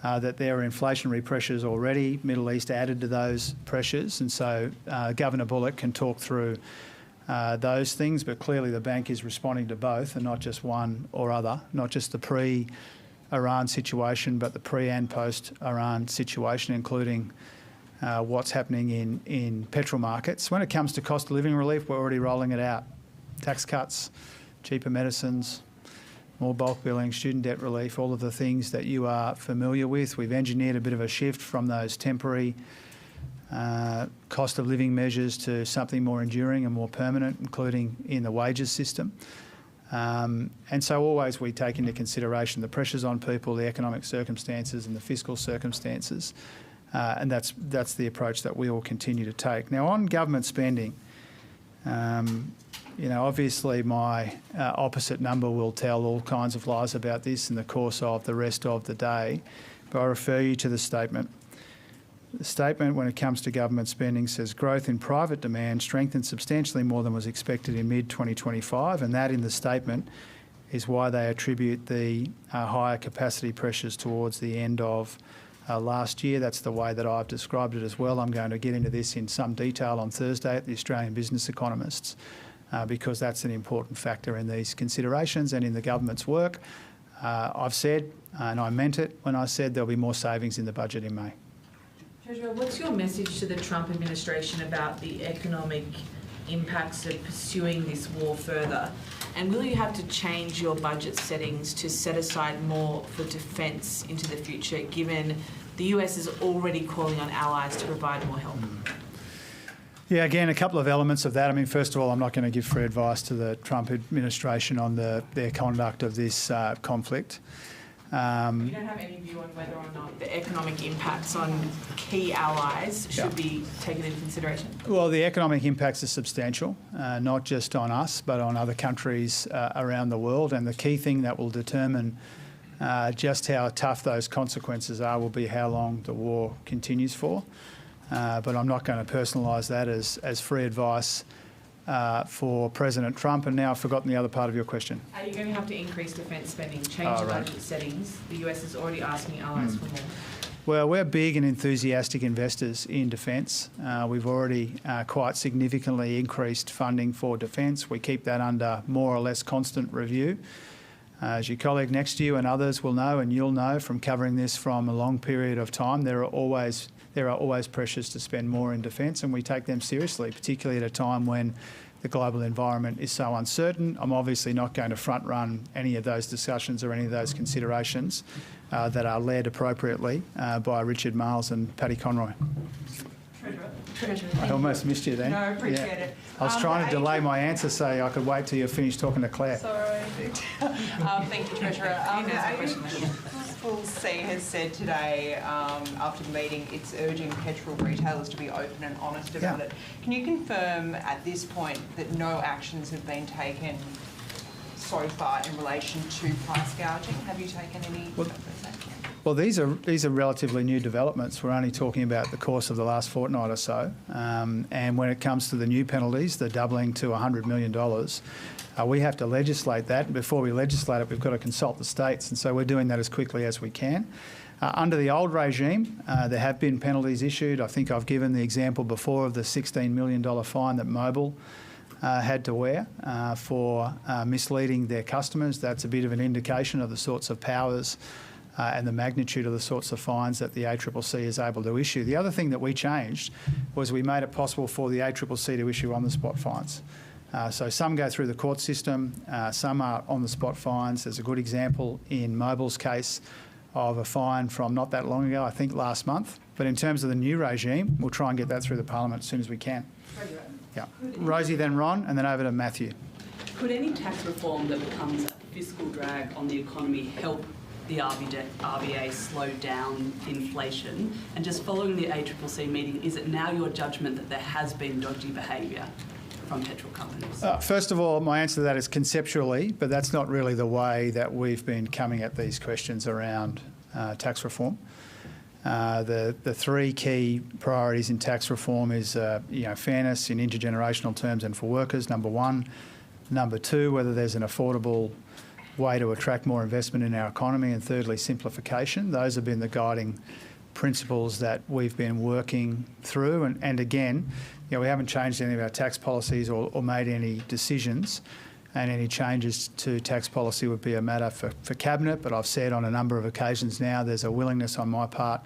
that there are inflationary pressures already. Middle East added to those pressures, and so Governor Bullock can talk through those things, but clearly the bank is responding to both and not just one or other, not just the Iran situation, but the pre and post-Iran situation, including what's happening in petrol markets. When it comes to cost of living relief, we're already rolling it out. Tax cuts, cheaper medicines, more bulk billing, student debt relief, all of the things that you are familiar with. We've engineered a bit of a shift from those temporary cost of living measures to something more enduring and more permanent, including in the wages system. And so always we take into consideration the pressures on people, the economic circumstances and the fiscal circumstances. And that's the approach that we will continue to take. Now, on government spending, obviously my opposite number will tell all kinds of lies about this in the course of the rest of the day, but I refer you to the statement. The statement, when it comes to government spending, says growth in private demand strengthened substantially more than was expected in mid-2025, and that in the statement is why they attribute the higher capacity pressures towards the end of last year. That's the way that I've described it as well. I'm going to get into this in some detail on Thursday at the Australian Business Economists because that's an important factor in these considerations and in the government's work. I've said, and I meant it when I said there'll be more savings in the budget in May. Treasurer, what's your message to the Trump administration about the economic impacts of pursuing this war further? And will you have to change your budget settings to set aside more for defence into the future, given the US is already calling on allies to provide more help? Yeah, again, a couple of elements of that. I mean, first of all, I'm not going to give free advice to the Trump administration on their conduct of this conflict. You don't have any view on whether or not the economic impacts on key allies should be taken into consideration? Well, the economic impacts are substantial, not just on us, but on other countries around the world. And the key thing that will determine just how tough those consequences are will be how long the war continues for. But I'm not going to personalise that as free advice for President Trump. And now I've forgotten the other part of your question. Are you going to have to increase defence spending, change the budget settings? The US is already asking allies for more. Well, we're big and enthusiastic investors in defence. We've already quite significantly increased funding for defence. We keep that under more or less constant review. As your colleague next to you and others will know, and you'll know from covering this from a long period of time, there are always pressures to spend more in defence, and we take them seriously, particularly at a time when the global environment is so uncertain. I'm obviously not going to front-run any of those discussions or any of those considerations that are led appropriately by Richard Marles and Paddy Conroy. Treasurer. I almost missed you then. No, I appreciate it. I was trying to delay my answer so I could wait till you finished talking to Claire. Sorry. Thank you, Treasurer. C has said today, after the meeting, it's urging petrol retailers to be open and honest about it. Can you confirm at this point that no actions have been taken so far in relation to price gouging? Have you taken any? Well, these are relatively new developments. We're only talking about the course of the last fortnight or so. And when it comes to the new penalties, the doubling to $100 million, we have to legislate that. And before we legislate it, we've got to consult the states. And so we're doing that as quickly as we can. Under the old regime, there have been penalties issued. I think I've given the example before of the $16 million fine that Mobil had to wear for misleading their customers. That's a bit of an indication of the sorts of powers and the magnitude of the sorts of fines that the ACCC is able to issue. The other thing that we changed was we made it possible for the ACCC to issue on-the-spot fines. So some go through the court system, some are on-the-spot fines. There's a good example in Mobil's case of a fine from not that long ago, I think last month. But in terms of the new regime, we'll try and get that through the Parliament as soon as we can. Yeah. Rosie, then Ron, and then over to Matthew. Could any tax reform that becomes a fiscal drag on the economy help the RBA slow down inflation? And just following the ACCC meeting, is it now your judgment that there has been dodgy behaviour from petrol companies? First of all, my answer to that is conceptually, but that's not really the way that we've been coming at these questions around tax reform. The three key priorities in tax reform is fairness in intergenerational terms and for workers, number one. Number two, whether there's an affordable way to attract more investment in our economy, and thirdly, simplification. Those have been the guiding principles that we've been working through. And again, we haven't changed any of our tax policies or made any decisions and any changes to tax policy would be a matter for Cabinet. But I've said on a number of occasions now there's a willingness on my part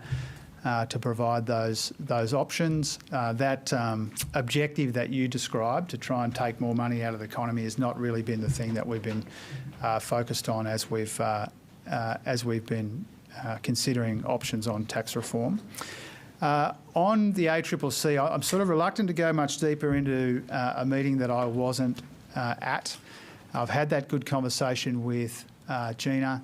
to provide those options. That objective that you described to try and take more money out of the economy has not really been the thing that we've been focused on as we've been considering options on tax reform. On the ACCC, I'm sort of reluctant to go much deeper into a meeting that I wasn't at. I've had that good conversation with Gina,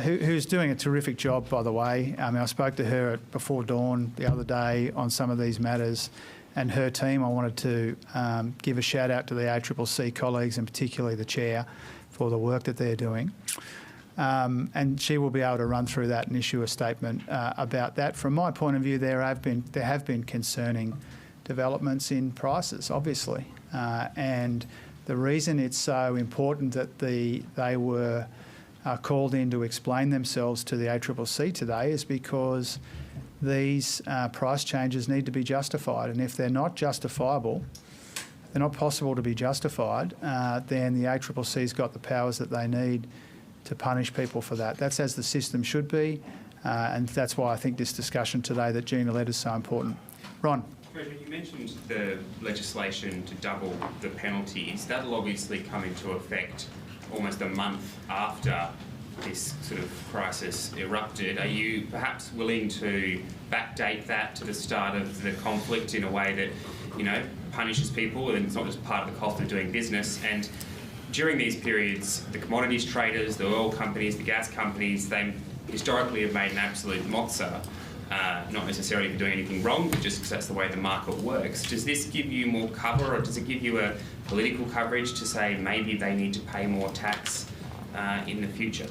who's doing a terrific job, by the way. I mean, I spoke to her before dawn the other day on some of these matters, and her team. I wanted to give a shout out to the ACCC colleagues, and particularly the chair, for the work that they're doing. And she will be able to run through that and issue a statement about that. From my point of view, there have been concerning developments in prices, obviously, and the reason it's so important that they were called in to explain themselves to the ACCC today is because these price changes need to be justified, and if they're not justifiable, they're not possible to be justified, then the ACCC's got the powers that they need to punish people for that. That's as the system should be, and that's why I think this discussion today that Gina led is so important. Ron. You mentioned the legislation to double the penalties. That'll obviously come into effect almost a month after this sort of crisis erupted. Are you perhaps willing to backdate that to the start of the conflict in a way that, you know, punishes people and it's not just part of the cost of doing business? And during these periods, the commodities traders, the oil companies, the gas companies, they historically have made an absolute mozza, not necessarily for doing anything wrong, but just because that's the way the market works. Does this give you more cover, or does it give you a political coverage to say maybe they need to pay more tax in the future?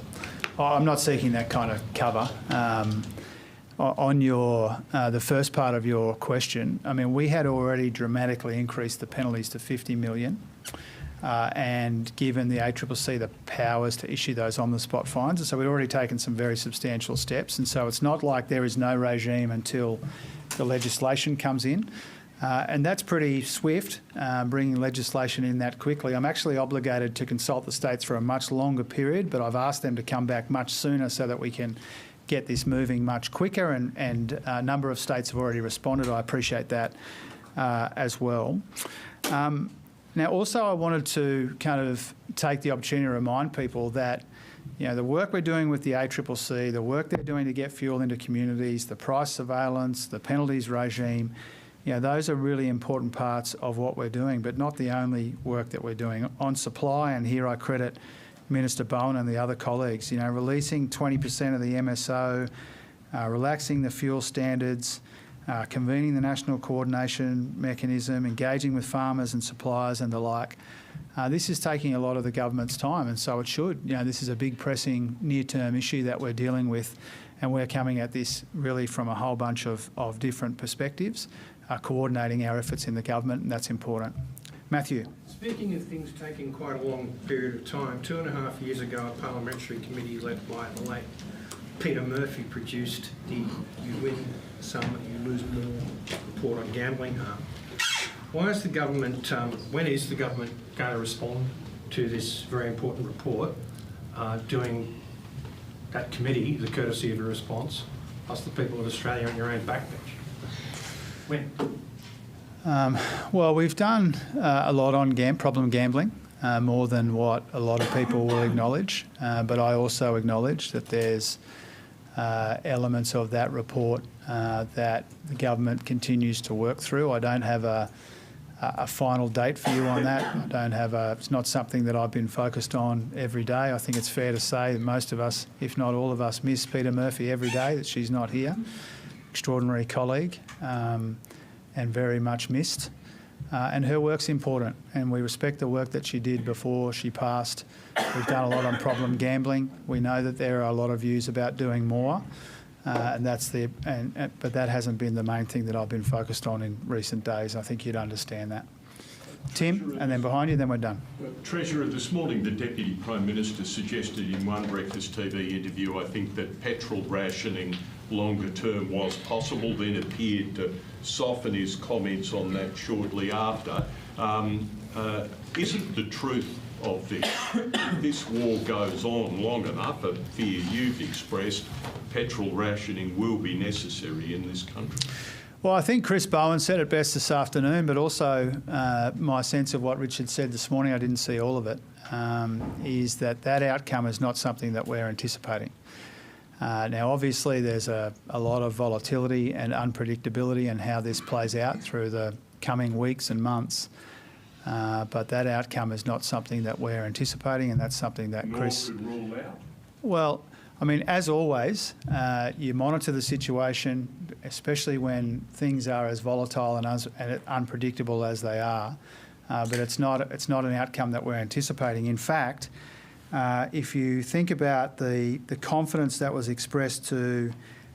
I'm not seeking that kind of cover. On the first part of your question, I mean, we had already dramatically increased the penalties to $50 million. And given the ACCC the powers to issue those on-the-spot fines. And so we'd already taken some very substantial steps. And so it's not like there is no regime until the legislation comes in. And that's pretty swift, bringing legislation in that quickly. I'm actually obligated to consult the states for a much longer period, but I've asked them to come back much sooner so that we can get this moving much quicker. And a number of states have already responded. I appreciate that as well. Now, also, I wanted to kind of take the opportunity to remind people that, you know, the work we're doing with the ACCC, the work they're doing to get fuel into communities, the price surveillance, the penalties regime, you know, those are really important parts of what we're doing, but not the only work that we're doing. On supply, and here I credit Minister Bowen and the other colleagues, you know, releasing 20% of the MSO, relaxing the fuel standards, convening the National Coordination Mechanism, engaging with farmers and suppliers and the like. This is taking a lot of the government's time, and so it should. You know, this is a big pressing near-term issue that we're dealing with, and we're coming at this really from a whole bunch of different perspectives, coordinating our efforts in the government, and that's important. Matthew. Speaking of things taking quite a long period of time, 2.5 years ago, a parliamentary committee led by the late Peter Murphy produced the "You Win Some, You Lose More" report on gambling harm. Why is the government, when is the government going to respond to this very important report, doing that committee the courtesy of a response, plus the people of Australia on your own backbench? When? Well, we've done a lot on problem gambling, more than what a lot of people will acknowledge, but I also acknowledge that there's elements of that report that the government continues to work through. I don't have a final date for you on that. I don't have it's not something that I've been focused on every day. I think it's fair to say that most of us, if not all of us, miss Peter Murphy every day that she's not here. Extraordinary colleague, and very much missed. And her work's important, and we respect the work that she did before she passed. We've done a lot on problem gambling. We know that there are a lot of views about doing more, but that hasn't been the main thing that I've been focused on in recent days. I think you'd understand that. Tim, and then behind you, then we're done. Treasurer, this morning the Deputy Prime Minister suggested in one breakfast TV interview, I think, that petrol rationing longer term was possible, then appeared to soften his comments on that shortly after. Isn't the truth of this. If this war goes on long enough, a fear you've expressed, petrol rationing will be necessary in this country. Well, I think Chris Bowen said it best this afternoon, but also my sense of what Richard said this morning, I didn't see all of it, is that outcome is not something that we're anticipating. Now, obviously, there's a lot of volatility and unpredictability in how this plays out through the coming weeks and months, but that outcome is not something that we're anticipating, and that's something that Chris... Nor could rule out. Well, I mean, as always, you monitor the situation, especially when things are as volatile and unpredictable as they are. But it's not an outcome that we're anticipating. In fact, if you think about the confidence that was expressed to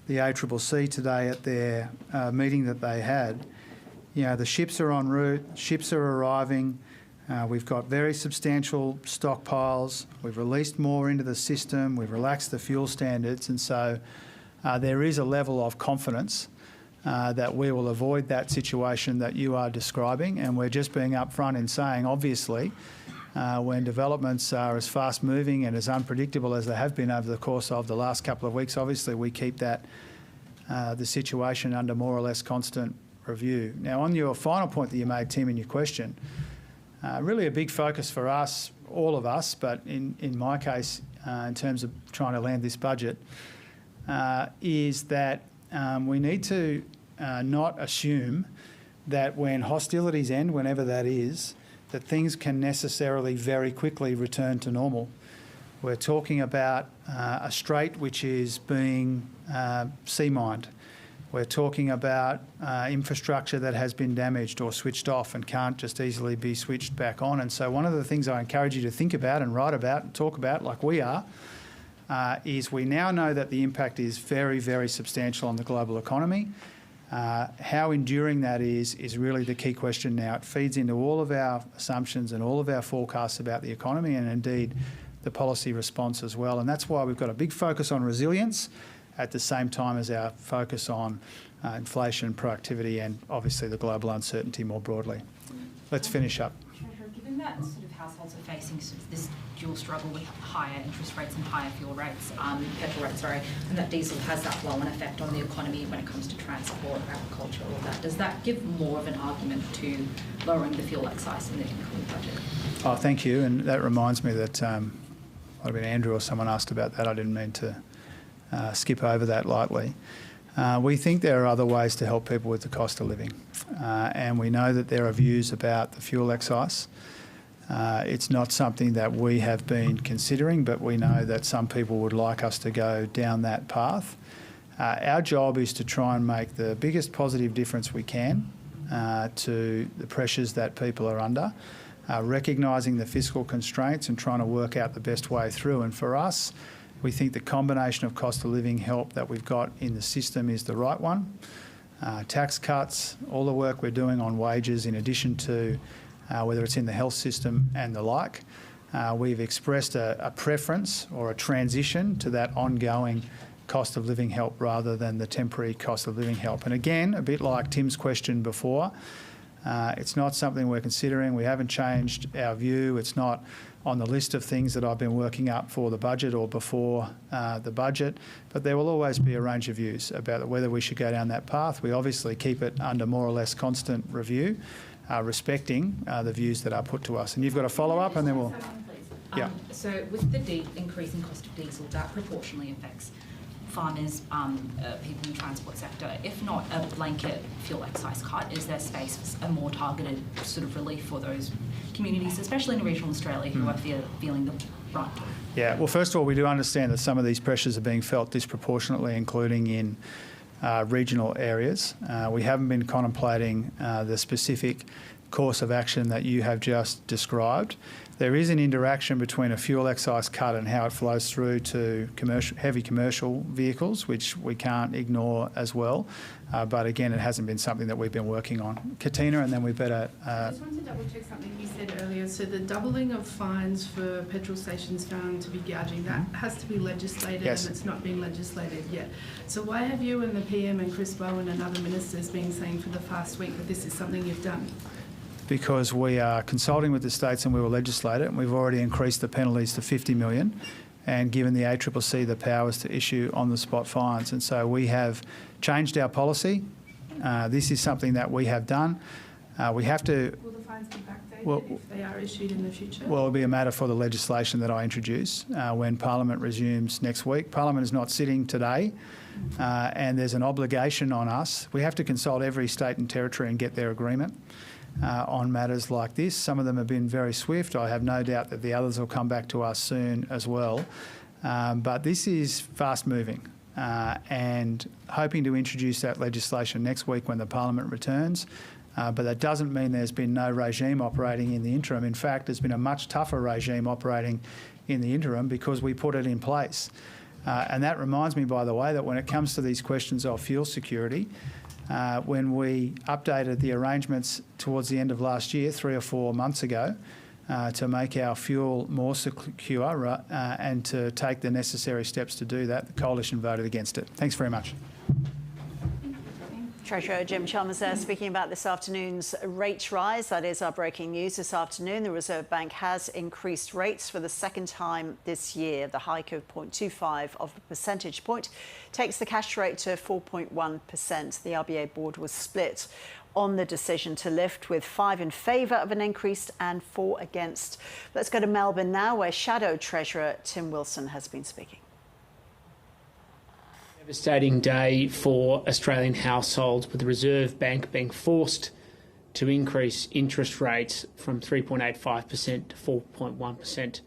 the ACCC today at their meeting that they had, you know, the ships are en route, ships are arriving. We've got very substantial stockpiles. We've released more into the system. We've relaxed the fuel standards. And so there is a level of confidence that we will avoid that situation that you are describing. And we're just being upfront in saying, obviously, when developments are as fast moving and as unpredictable as they have been over the course of the last couple of weeks, obviously we keep that the situation under more or less constant review. Now, on your final point that you made, Tim, in your question, really a big focus for us, all of us, but in my case, in terms of trying to land this budget, is that we need to not assume that when hostilities end, whenever that is, that things can necessarily very quickly return to normal. We're talking about a strait which is being sea mined. We're talking about infrastructure that has been damaged or switched off and can't just easily be switched back on. And so one of the things I encourage you to think about and write about and talk about, like we are, is we now know that the impact is very, very substantial on the global economy. How enduring that is really the key question now. It feeds into all of our assumptions and all of our forecasts about the economy and indeed the policy response as well. And that's why we've got a big focus on resilience at the same time as our focus on inflation, productivity and obviously the global uncertainty more broadly. Let's finish up. Treasurer, given that sort of households are facing sort of this dual struggle with higher interest rates and higher fuel rates, petrol rates, and that diesel has that flow-on effect on the economy when it comes to transport, agriculture, all of that, does that give more of an argument to lowering the fuel excise in the incoming budget? Oh, thank you. And that reminds me that might have been Andrew or someone asked about that. I didn't mean to skip over that lightly. We think there are other ways to help people with the cost of living, and we know that there are views about the fuel excise. It's not something that we have been considering, but we know that some people would like us to go down that path. Our job is to try and make the biggest positive difference we can to the pressures that people are under, recognising the fiscal constraints and trying to work out the best way through. And for us, we think the combination of cost of living help that we've got in the system is the right one. Tax cuts, all the work we're doing on wages in addition to whether it's in the health system and the like. We've expressed a preference or a transition to that ongoing cost of living help rather than the temporary cost of living help. And again, a bit like Tim's question before, it's not something we're considering. We haven't changed our view. It's not on the list of things that I've been working up for the budget or before the budget, but there will always be a range of views about whether we should go down that path. We obviously keep it under more or less constant review, respecting the views that are put to us. And you've got a follow-up and then we'll... Yeah. So with the increase in cost of diesel, that proportionally affects farmers, people in the transport sector. If not a blanket fuel excise cut, is there space for a more targeted sort of relief for those communities, especially in regional Australia, who are feeling the brunt? Yeah, well, first of all, we do understand that some of these pressures are being felt disproportionately, including in regional areas. We haven't been contemplating the specific course of action that you have just described. There is an interaction between a fuel excise cut and how it flows through to heavy commercial vehicles, which we can't ignore as well. But again, it hasn't been something that we've been working on. Katina, and then we better... I just wanted to double check something you said earlier. So the doubling of fines for petrol stations found to be gouging, that has to be legislated, yes. And it's not been legislated yet. So why have you and the PM and Chris Bowen and other ministers been saying for the past week that this is something you've done? because we are consulting with the states and we will legislate it, and we've already increased the penalties to $50 million and given the ACCC the powers to issue on-the-spot fines. And so we have changed our policy. This is something that we have done. We have to... Will the fines be backdated if they are issued in the future? Well, it'll be a matter for the legislation that I introduce when Parliament resumes next week. Parliament is not sitting today, and there's an obligation on us. We have to consult every state and territory and get their agreement on matters like this. Some of them have been very swift. I have no doubt that the others will come back to us soon as well. But this is fast moving and hoping to introduce that legislation next week when the Parliament returns. But that doesn't mean there's been no regime operating in the interim. In fact, there's been a much tougher regime operating in the interim because we put it in place. And that reminds me, by the way, that when it comes to these questions of fuel security, when we updated the arrangements towards the end of last year, 3 or 4 months ago, to make our fuel more secure and to take the necessary steps to do that, the Coalition voted against it. Thanks very much. Treasurer Jim Chalmers there speaking about this afternoon's rate rise. That is our breaking news this afternoon. The Reserve Bank has increased rates for the second time this year. The hike of 0.25 of a percentage point takes the cash rate to 4.1%. The RBA board was split on the decision to lift, with 5 in favour of an increase and 4 against. Let's go to Melbourne now, where Shadow Treasurer Tim Wilson has been speaking. Devastating day for Australian households, with the Reserve Bank being forced to increase interest rates from 3.85% to 4.1%.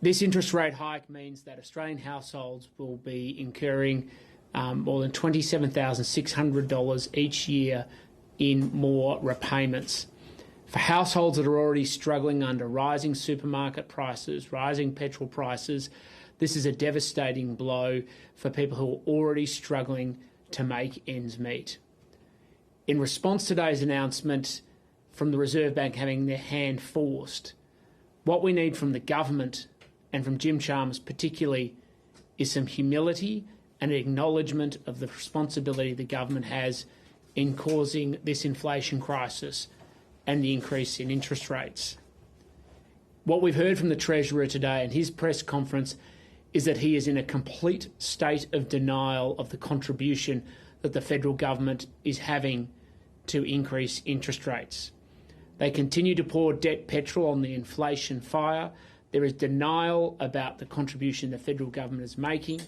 This interest rate hike means that Australian households will be incurring more than $27,600 each year in more repayments. For households that are already struggling under rising supermarket prices, rising petrol prices, this is a devastating blow for people who are already struggling to make ends meet. In response to today's announcement from the Reserve Bank having their hand forced, what we need from the government and from Jim Chalmers particularly is some humility and an acknowledgement of the responsibility the government has in causing this inflation crisis and the increase in interest rates. What we've heard from the Treasurer today in his press conference is that he is in a complete state of denial of the contribution that the federal government is having to increase interest rates. They continue to pour debt petrol on the inflation fire. There is denial about the contribution the federal government is making.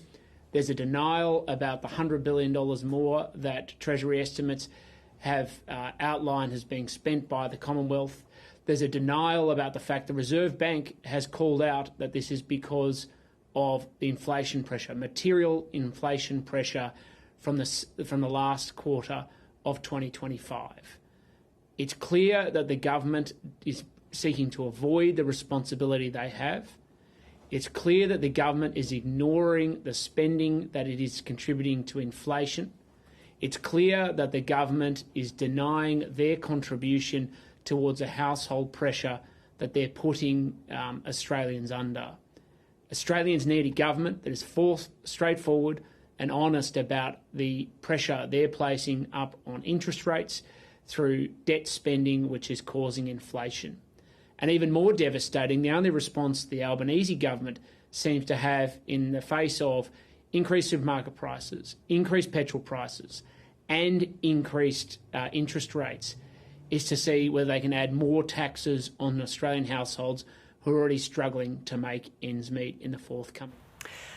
There's a denial about the $100 billion more that Treasury estimates have outlined as being spent by the Commonwealth. There's a denial about the fact the Reserve Bank has called out that this is because of the inflation pressure, material inflation pressure from the last quarter of 2025. It's clear that the government is seeking to avoid the responsibility they have. It's clear that the government is ignoring the spending that it is contributing to inflation. It's clear that the government is denying their contribution towards a household pressure that they're putting Australians under. Australians need a government that is straightforward and honest about the pressure they're placing up on interest rates through debt spending, which is causing inflation. And even more devastating, the only response the Albanese government seems to have in the face of increased supermarket prices, increased petrol prices, and increased interest rates is to see whether they can add more taxes on Australian households who are already struggling to make ends meet in the forthcoming.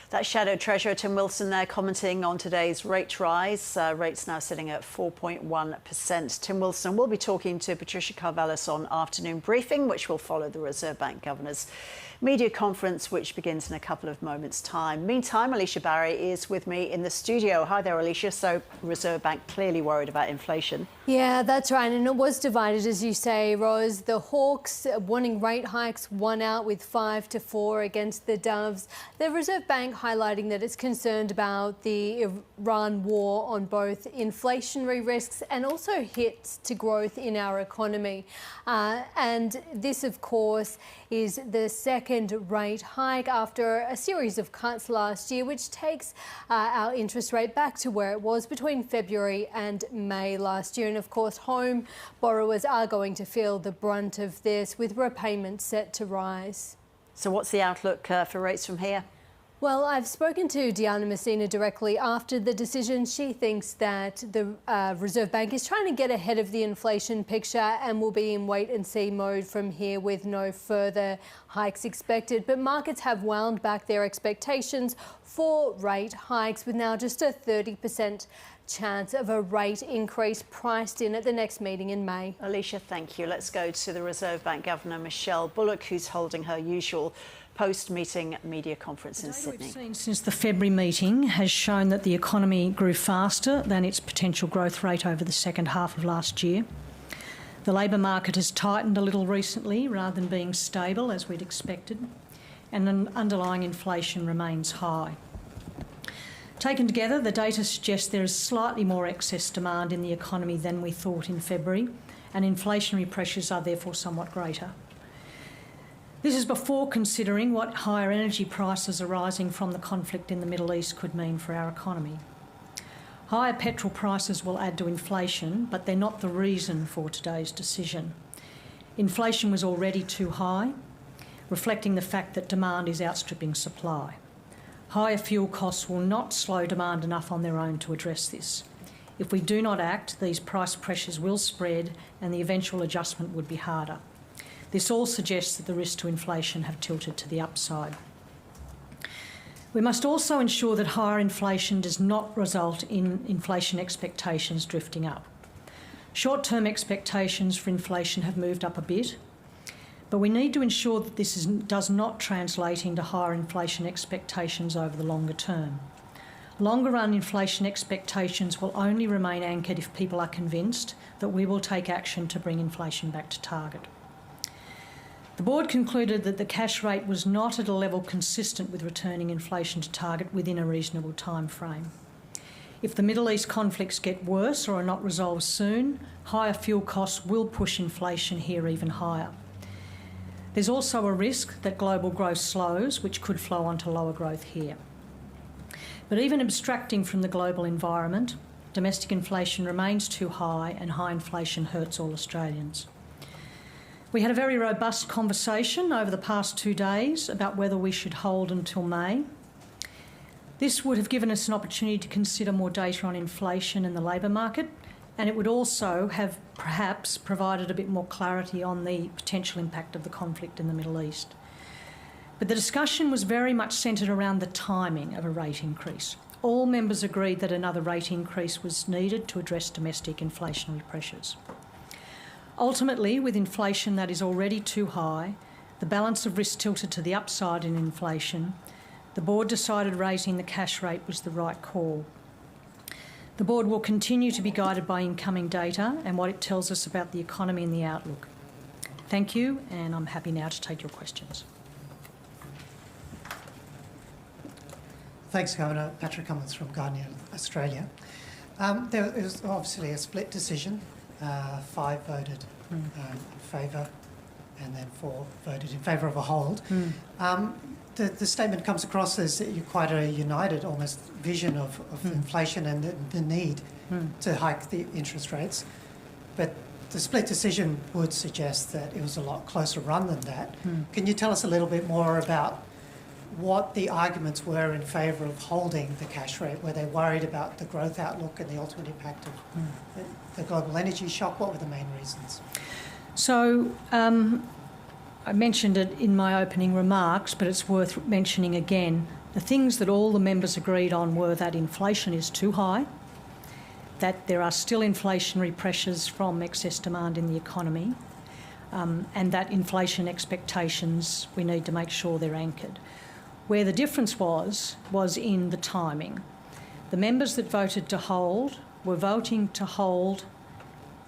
That's Shadow Treasurer Tim Wilson there commenting on today's rate rise. Rates now sitting at 4.1%. Tim Wilson will be talking to Patricia Karvelas on afternoon briefing, which will follow the Reserve Bank Governor's media conference, which begins in a couple of moments' time. Meantime, Alicia Barry is with me in the studio. Hi there, Alicia. So, Reserve Bank clearly worried about inflation. Yeah, that's right. And it was divided, as you say, Ros. The Hawks wanting rate hikes won out with 5-4 against the Doves. The Reserve Bank highlighting that it's concerned about the Iran war on both inflationary risks and also hits to growth in our economy. And this, of course, is the second rate hike after a series of cuts last year, which takes our interest rate back to where it was between February and May last year. And of course, home borrowers are going to feel the brunt of this, with repayments set to rise. So what's the outlook for rates from here? Well, I've spoken to Diana Messina directly after the decision. She thinks that the Reserve Bank is trying to get ahead of the inflation picture and will be in wait-and-see mode from here with no further hikes expected. But markets have wound back their expectations for rate hikes, with now just a 30% chance of a rate increase priced in at the next meeting in May. Alicia, thank you. Let's go to the Reserve Bank Governor, Michelle Bullock, who's holding her usual post-meeting media conference in Sydney. We've seen since the February meeting has shown that the economy grew faster than its potential growth rate over the second half of last year. The labour market has tightened a little recently rather than being stable as we'd expected, and underlying inflation remains high. Taken together, the data suggests there is slightly more excess demand in the economy than we thought in February, and inflationary pressures are therefore somewhat greater. This is before considering what higher energy prices arising from the conflict in the Middle East could mean for our economy. Higher petrol prices will add to inflation, but they're not the reason for today's decision. Inflation was already too high, reflecting the fact that demand is outstripping supply. Higher fuel costs will not slow demand enough on their own to address this. If we do not act, these price pressures will spread and the eventual adjustment would be harder. This all suggests that the risks to inflation have tilted to the upside. We must also ensure that higher inflation does not result in inflation expectations drifting up. Short-term expectations for inflation have moved up a bit, but we need to ensure that this does not translate into higher inflation expectations over the longer term. Longer-run inflation expectations will only remain anchored if people are convinced that we will take action to bring inflation back to target. The board concluded that the cash rate was not at a level consistent with returning inflation to target within a reasonable time frame. If the Middle East conflicts get worse or are not resolved soon, higher fuel costs will push inflation here even higher. There's also a risk that global growth slows, which could flow onto lower growth here. But even abstracting from the global environment, domestic inflation remains too high and high inflation hurts all Australians. We had a very robust conversation over the past 2 days about whether we should hold until May. This would have given us an opportunity to consider more data on inflation and the labour market, and it would also have perhaps provided a bit more clarity on the potential impact of the conflict in the Middle East. But the discussion was very much centred around the timing of a rate increase. All members agreed that another rate increase was needed to address domestic inflationary pressures. Ultimately, with inflation that is already too high, the balance of risk tilted to the upside in inflation, the board decided raising the cash rate was the right call. The board will continue to be guided by incoming data and what it tells us about the economy and the outlook. Thank you, and I'm happy now to take your questions. Thanks, Governor. Patrick Cummins from Guardian Australia. There was obviously a split decision. 5 voted in favour and then 4 voted in favour of a hold. The statement comes across as you're quite a united almost vision of inflation and the need to hike the interest rates. But the split decision would suggest that it was a lot closer run than that. Can you tell us a little bit more about what the arguments were in favour of holding the cash rate? Were they worried about the growth outlook and the ultimate impact of the global energy shock? What were the main reasons? So I mentioned it in my opening remarks, but it's worth mentioning again. The things that all the members agreed on were that inflation is too high, that there are still inflationary pressures from excess demand in the economy, and that inflation expectations, we need to make sure they're anchored. Where the difference was in the timing. The members that voted to hold were voting to hold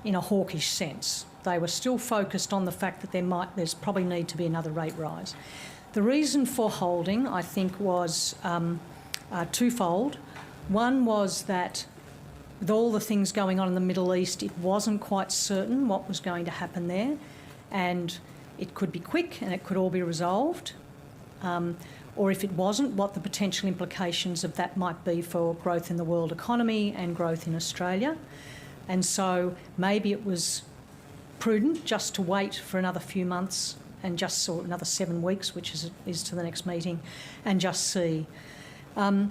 in a hawkish sense. They were still focused on the fact that there's probably need to be another rate rise. The reason for holding, I think, was twofold. One was that with all the things going on in the Middle East, it wasn't quite certain what was going to happen there, and it could be quick and it could all be resolved. Or if it wasn't, what the potential implications of that might be for growth in the world economy and growth in Australia. And so maybe it was prudent just to wait for another few months and just sort another 7 weeks, which is to the next meeting, and just see. So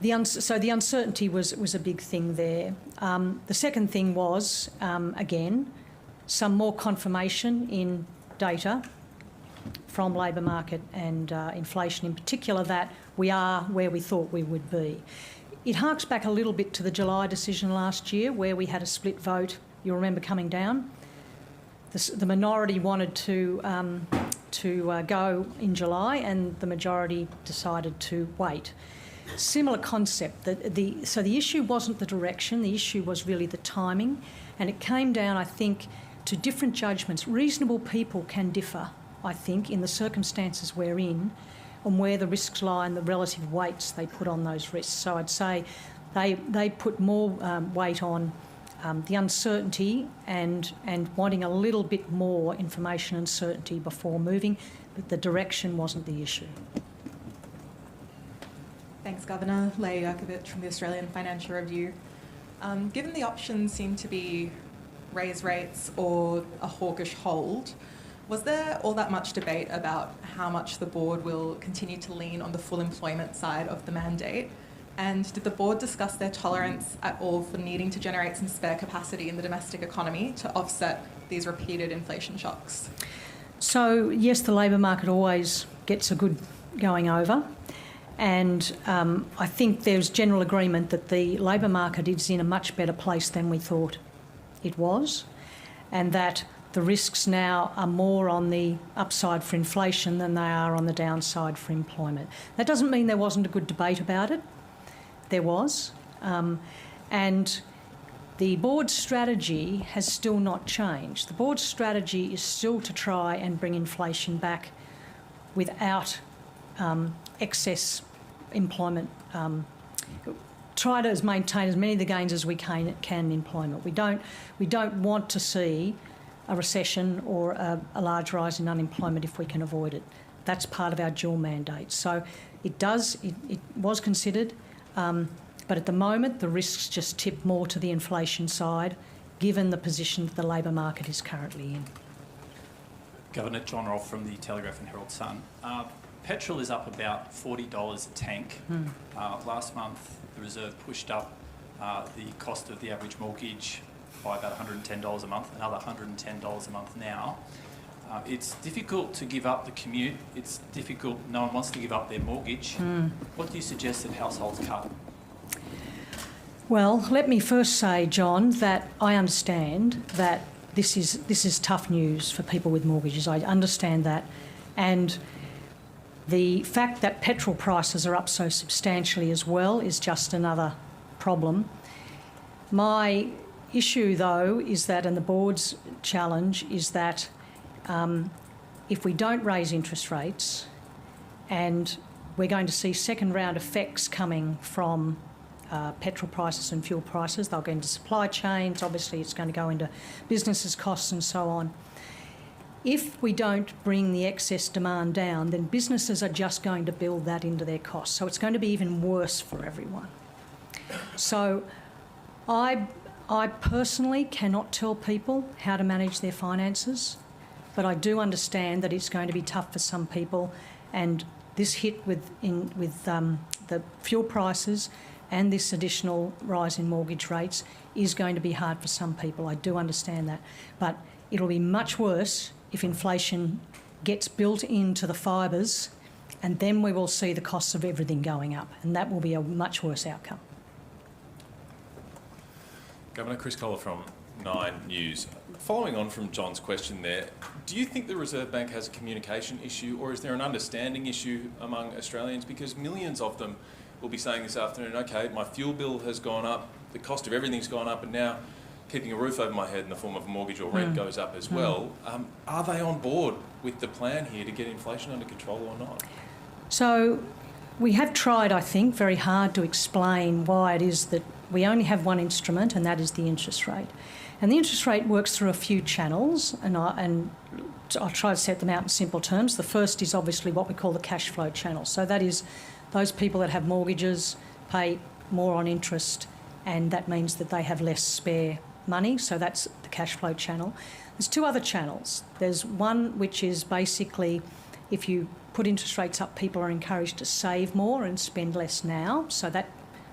the uncertainty was a big thing there. The second thing was, again, some more confirmation in data from labour market and inflation in particular, that we are where we thought we would be. It harks back a little bit to the July decision last year where we had a split vote. You'll remember coming down. The minority wanted to go in July and the majority decided to wait. Similar concept. So the issue wasn't the direction, the issue was really the timing, and it came down, I think, to different judgments. Reasonable people can differ, I think, in the circumstances we're in and where the risks lie and the relative weights they put on those risks. So I'd say they put more weight on the uncertainty and wanting a little bit more information and certainty before moving, but the direction wasn't the issue. Thanks, Governor. Leah Yurkovich from the Australian Financial Review. Given the options seem to be raise rates or a hawkish hold, was there all that much debate about how much the board will continue to lean on the full employment side of the mandate? And did the board discuss their tolerance at all for needing to generate some spare capacity in the domestic economy to offset these repeated inflation shocks? So, yes, the labour market always gets a good going over. And I think there's general agreement that the labour market is in a much better place than we thought it was, and that the risks now are more on the upside for inflation than they are on the downside for employment. That doesn't mean there wasn't a good debate about it. There was. And the board's strategy has still not changed. The board's strategy is still to try and bring inflation back without excess employment. Try to maintain as many of the gains as we can in employment. We don't want to see a recession or a large rise in unemployment if we can avoid it. That's part of our dual mandate. So it was considered, but at the moment the risks just tip more to the inflation side, given the position that the labour market is currently in. Governor John Rolfe from the Telegraph and Herald Sun. Petrol is up about $40 a tank. Last month the Reserve pushed up the cost of the average mortgage by about $110 a month, another $110 a month now. It's difficult to give up the commute. It's difficult, no one wants to give up their mortgage. What do you suggest that households cut? Well, let me first say, John, that I understand that this is tough news for people with mortgages. I understand that. And the fact that petrol prices are up so substantially as well is just another problem. My issue, though, is that, and the board's challenge, is that if we don't raise interest rates, and we're going to see second round effects coming from petrol prices and fuel prices, they'll go into supply chains, obviously it's going to go into businesses' costs and so on. If we don't bring the excess demand down, then businesses are just going to build that into their costs. So it's going to be even worse for everyone. So I personally cannot tell people how to manage their finances, but I do understand that it's going to be tough for some people, and this hit with the fuel prices and this additional rise in mortgage rates is going to be hard for some people. I do understand that. But it'll be much worse if inflation gets built into the fibres, and then we will see the costs of everything going up, and that will be a much worse outcome. Governor, Chris Collar from 9 News. Following on from John's question there, do you think the Reserve Bank has a communication issue, or is there an understanding issue among Australians? Because millions of them will be saying this afternoon, okay, my fuel bill has gone up, the cost of everything's gone up, and now keeping a roof over my head in the form of a mortgage or rent goes up as well. Are they on board with the plan here to get inflation under control or not? So we have tried, I think, very hard to explain why it is that we only have one instrument, and that is the interest rate. And the interest rate works through a few channels, and I'll try to set them out in simple terms. The first is obviously what we call the cash flow channel. So that is those people that have mortgages pay more on interest, and that means that they have less spare money. So that's the cash flow channel. There's two other channels. There's one which is basically if you put interest rates up, people are encouraged to save more and spend less now. So that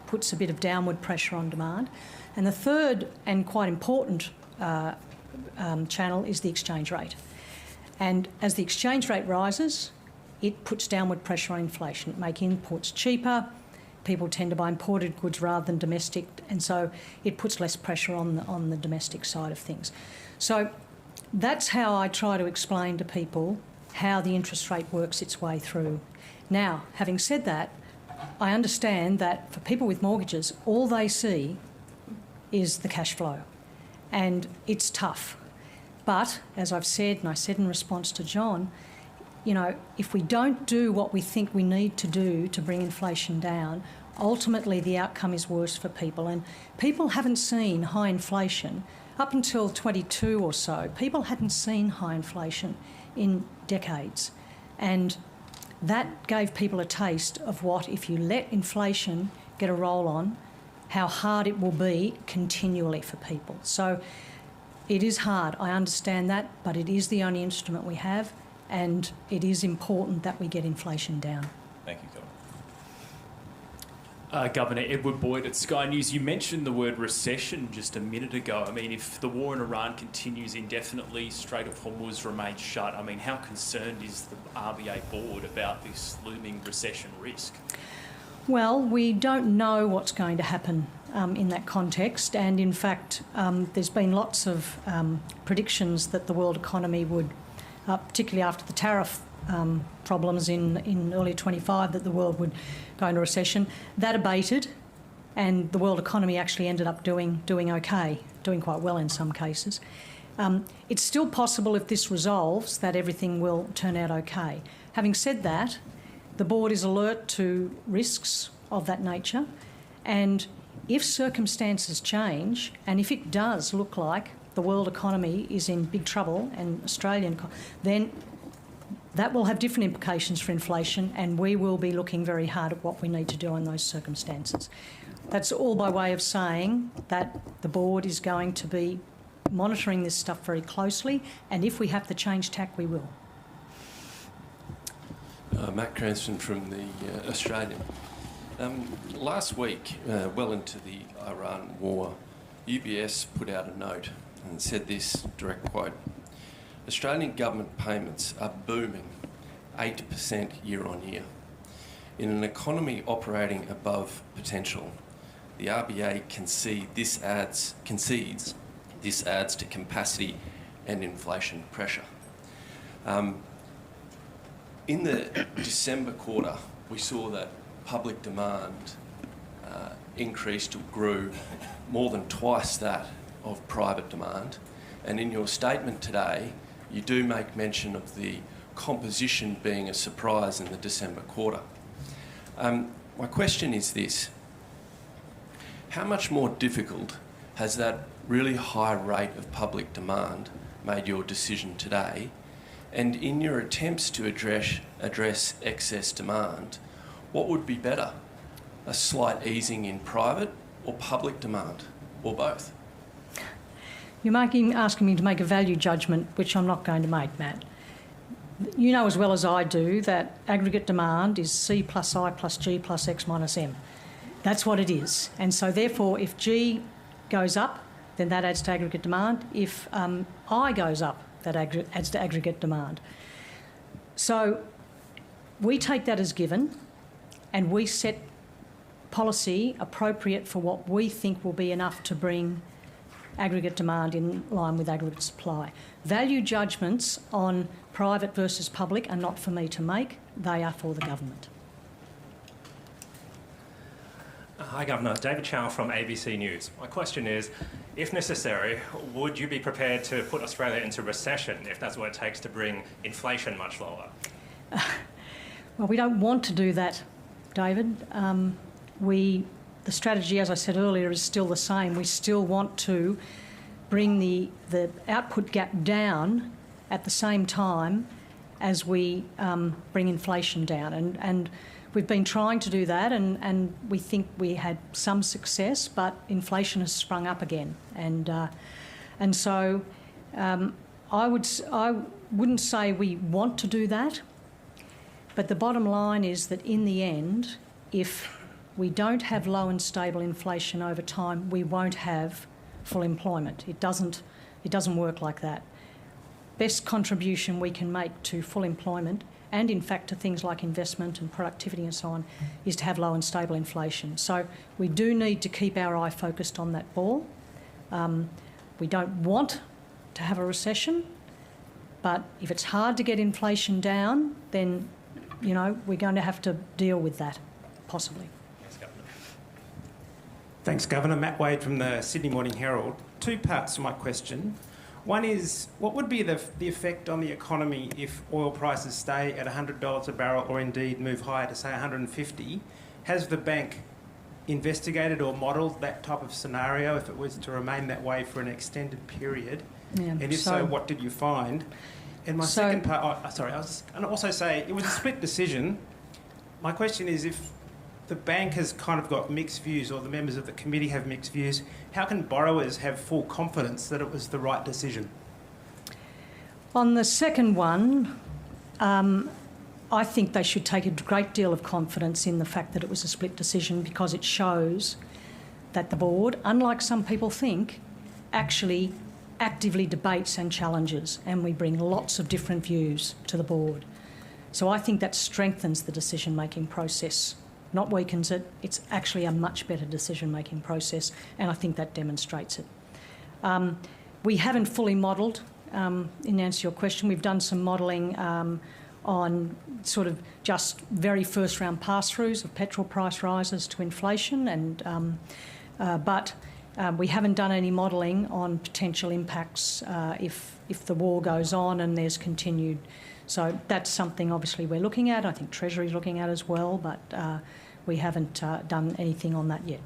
puts a bit of downward pressure on demand. And the third and quite important channel is the exchange rate. And as the exchange rate rises, it puts downward pressure on inflation. It makes imports cheaper. People tend to buy imported goods rather than domestic, and so it puts less pressure on the domestic side of things. So that's how I try to explain to people how the interest rate works its way through. Now, having said that, I understand that for people with mortgages, all they see is the cash flow, and it's tough. But, as I've said, and I said in response to John, you know, if we don't do what we think we need to do to bring inflation down, ultimately the outcome is worse for people. And people haven't seen high inflation up until 22 or so. People hadn't seen high inflation in decades. And that gave people a taste of what, if you let inflation get a roll on, how hard it will be continually for people. So it is hard, I understand that, but it is the only instrument we have, and it is important that we get inflation down. Thank you, Governor. Governor Edward Boyd at Sky News, you mentioned the word recession just a minute ago. I mean, if the war in Iran continues indefinitely, Strait of Hormuz remains shut, I mean, how concerned is the RBA board about this looming recession risk? Well, we don't know what's going to happen in that context, and in fact there's been lots of predictions that the world economy would, particularly after the tariff problems in early 25, that the world would go into recession. That abated, and the world economy actually ended up doing okay, doing quite well in some cases. It's still possible, if this resolves, that everything will turn out okay. Having said that, the board is alert to risks of that nature, and if circumstances change, and if it does look like the world economy is in big trouble, and then that will have different implications for inflation, and we will be looking very hard at what we need to do in those circumstances. That's all by way of saying that the board is going to be monitoring this stuff very closely, and if we have to change tack, we will. Matt Cranston from the Australian. Last week, well into the Iran war, UBS put out a note and said this, direct quote, "Australian government payments are booming 8% year on year. In an economy operating above potential, the RBA concedes this adds to capacity and inflation pressure." In the December quarter, we saw that public demand increased or grew more than twice that of private demand. And in your statement today, you do make mention of the composition being a surprise in the December quarter. My question is this: how much more difficult has that really high rate of public demand made your decision today? And in your attempts to address excess demand, what would be better? A slight easing in private or public demand, or both? You're asking me to make a value judgment, which I'm not going to make, Matt. You know as well as I do that aggregate demand is C plus I plus G plus X minus M. That's what it is. And so therefore, if G goes up, then that adds to aggregate demand. If I goes up, that adds to aggregate demand. So we take that as given, and we set policy appropriate for what we think will be enough to bring aggregate demand in line with aggregate supply. Value judgments on private versus public are not for me to make, they are for the government. Hi, Governor. David Chow from ABC News. My question is, if necessary, would you be prepared to put Australia into recession if that's what it takes to bring inflation much lower? Well, we don't want to do that, David. The strategy, as I said earlier, is still the same. We still want to bring the output gap down at the same time as we bring inflation down. And we've been trying to do that, and we think we had some success, but inflation has sprung up again. And so I wouldn't say we want to do that, but the bottom line is that in the end, if we don't have low and stable inflation over time, we won't have full employment. It doesn't work like that. Best contribution we can make to full employment, and in fact to things like investment and productivity and so on, is to have low and stable inflation. So we do need to keep our eye focused on that ball. We don't want to have a recession, but if it's hard to get inflation down, then, you know, we're going to have to deal with that, possibly. Thanks, Governor. Matt Wade from the Sydney Morning Herald. Two parts to my question. One is, what would be the effect on the economy if oil prices stay at $100 a barrel or indeed move higher to, say, $150? Has the bank investigated or modelled that type of scenario if it was to remain that way for an extended period? Yeah, and if so, what did you find? And my second part, I was going to also say it was a split decision. My question is, if the bank has kind of got mixed views, or the members of the committee have mixed views, how can borrowers have full confidence that it was the right decision? On the second one, I think they should take a great deal of confidence in the fact that it was a split decision, because it shows that the board, unlike some people think, actually actively debates and challenges, and we bring lots of different views to the board. So I think that strengthens the decision-making process, not weakens it. It's actually a much better decision-making process, and I think that demonstrates it. We haven't fully modelled, in answer to your question, we've done some modelling on sort of just very first-round pass-throughs of petrol price rises to inflation, and but we haven't done any modelling on potential impacts if the war goes on and there's continued. So that's something obviously we're looking at. I think Treasury's looking at as well, but we haven't done anything on that yet.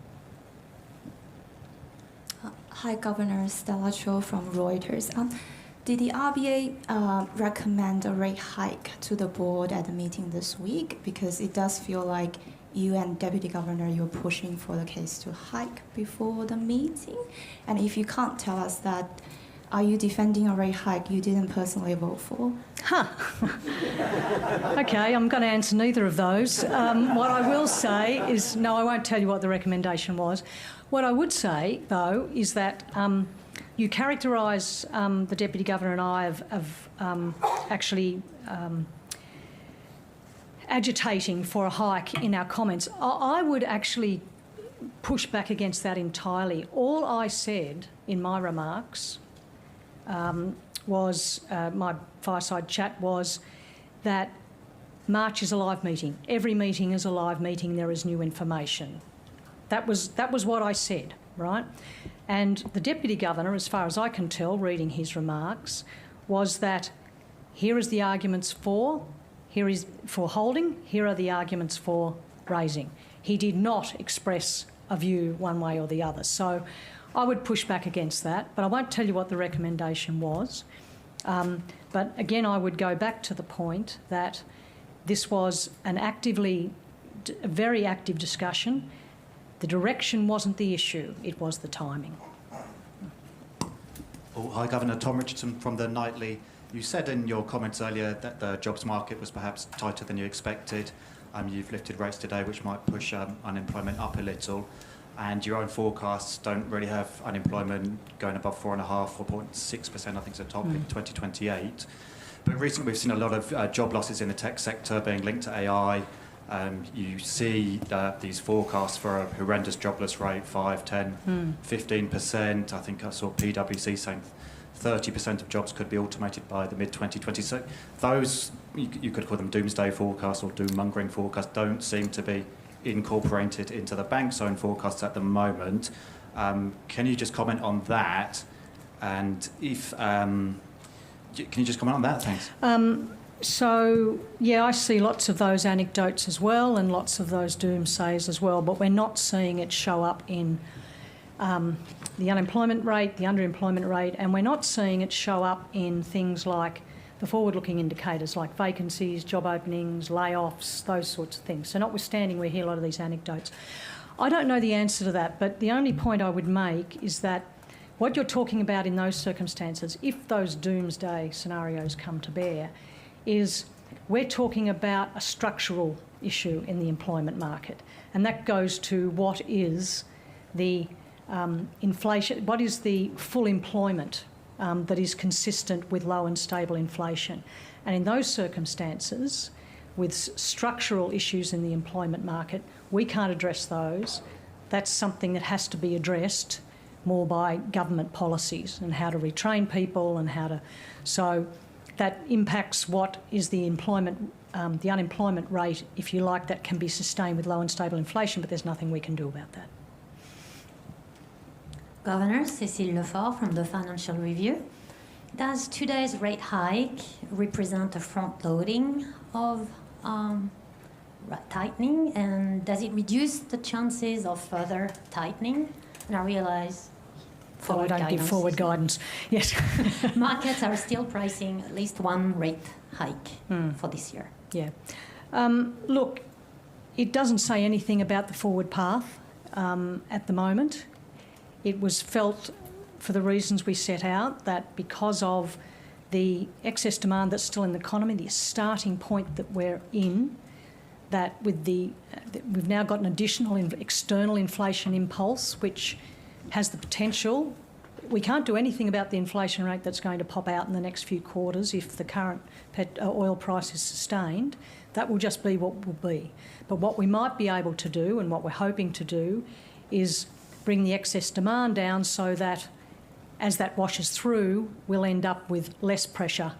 Hi, Governor. Stella Cho from Reuters. Did the RBA recommend a rate hike to the board at the meeting this week? Because it does feel like you and Deputy Governor, you're pushing for the case to hike before the meeting. And if you can't tell us that, are you defending a rate hike you didn't personally vote for? Okay, I'm going to answer neither of those. What I will say is, no, I won't tell you what the recommendation was. What I would say, though, is that you characterise the Deputy Governor and I of actually agitating for a hike in our comments. I would actually push back against that entirely. All I said in my remarks was, my fireside chat was that March is a live meeting. Every meeting is a live meeting. There is new information. That was what I said, right? And the Deputy Governor, as far as I can tell, reading his remarks, was that here is the arguments for, here is for holding, here are the arguments for raising. He did not express a view one way or the other. So I would push back against that, but I won't tell you what the recommendation was. But again, I would go back to the point that this was a very active discussion. The direction wasn't the issue, it was the timing. Oh, hi, Governor. Tom Richardson from the Nightly. You said in your comments earlier that the jobs market was perhaps tighter than you expected. You've lifted rates today, which might push unemployment up a little. And your own forecasts don't really have unemployment going above 4.6%, I think is the top in 2028. But recently we've seen a lot of job losses in the tech sector being linked to AI. You see these forecasts for a horrendous jobless rate, 5, 10, 15%. I think I saw PwC saying 30% of jobs could be automated by the mid-2020s. So those, you could call them doomsday forecasts or doom-mongering forecasts, don't seem to be incorporated into the bank's own forecasts at the moment. Can you just comment on that? And if can you just comment on that? Thanks. So, yeah, I see lots of those anecdotes as well and lots of those doomsays as well, but we're not seeing it show up in the unemployment rate, the underemployment rate, and we're not seeing it show up in things like the forward-looking indicators like vacancies, job openings, layoffs, those sorts of things. So notwithstanding we hear a lot of these anecdotes. I don't know the answer to that, but the only point I would make is that what you're talking about in those circumstances, if those doomsday scenarios come to bear, is we're talking about a structural issue in the employment market, and that goes to what is the inflation, what is the full employment that is consistent with low and stable inflation. And in those circumstances, with structural issues in the employment market, we can't address those. That's something that has to be addressed more by government policies and how to retrain people and how to... So that impacts what is the employment, the unemployment rate, if you like, that can be sustained with low and stable inflation, but there's nothing we can do about that. Governor Cécile Lefort from the Financial Review. Does today's rate hike represent a front-loading of tightening, and does it reduce the chances of further tightening? And I realise I don't give forward guidance. Yes. Markets are still pricing at least one rate hike for this year. Yeah. Look, it doesn't say anything about the forward path at the moment. It was felt, for the reasons we set out, that because of the excess demand that's still in the economy, the starting point that we're in, that with we've now got an additional external inflation impulse, which has the potential. We can't do anything about the inflation rate that's going to pop out in the next few quarters if the current oil price is sustained. That will just be what will be. But what we might be able to do, and what we're hoping to do, is bring the excess demand down so that as that washes through, we'll end up with less pressure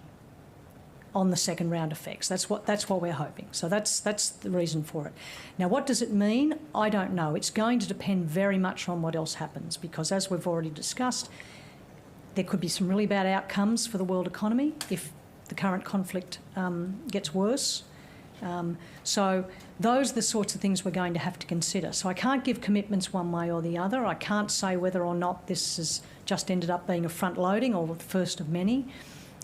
on the second round effects. That's what we're hoping. So that's the reason for it. Now, what does it mean? I don't know. It's going to depend very much on what else happens, because as we've already discussed, there could be some really bad outcomes for the world economy if the current conflict gets worse. So those are the sorts of things we're going to have to consider. So I can't give commitments one way or the other. I can't say whether or not this has just ended up being a front loading or the first of many.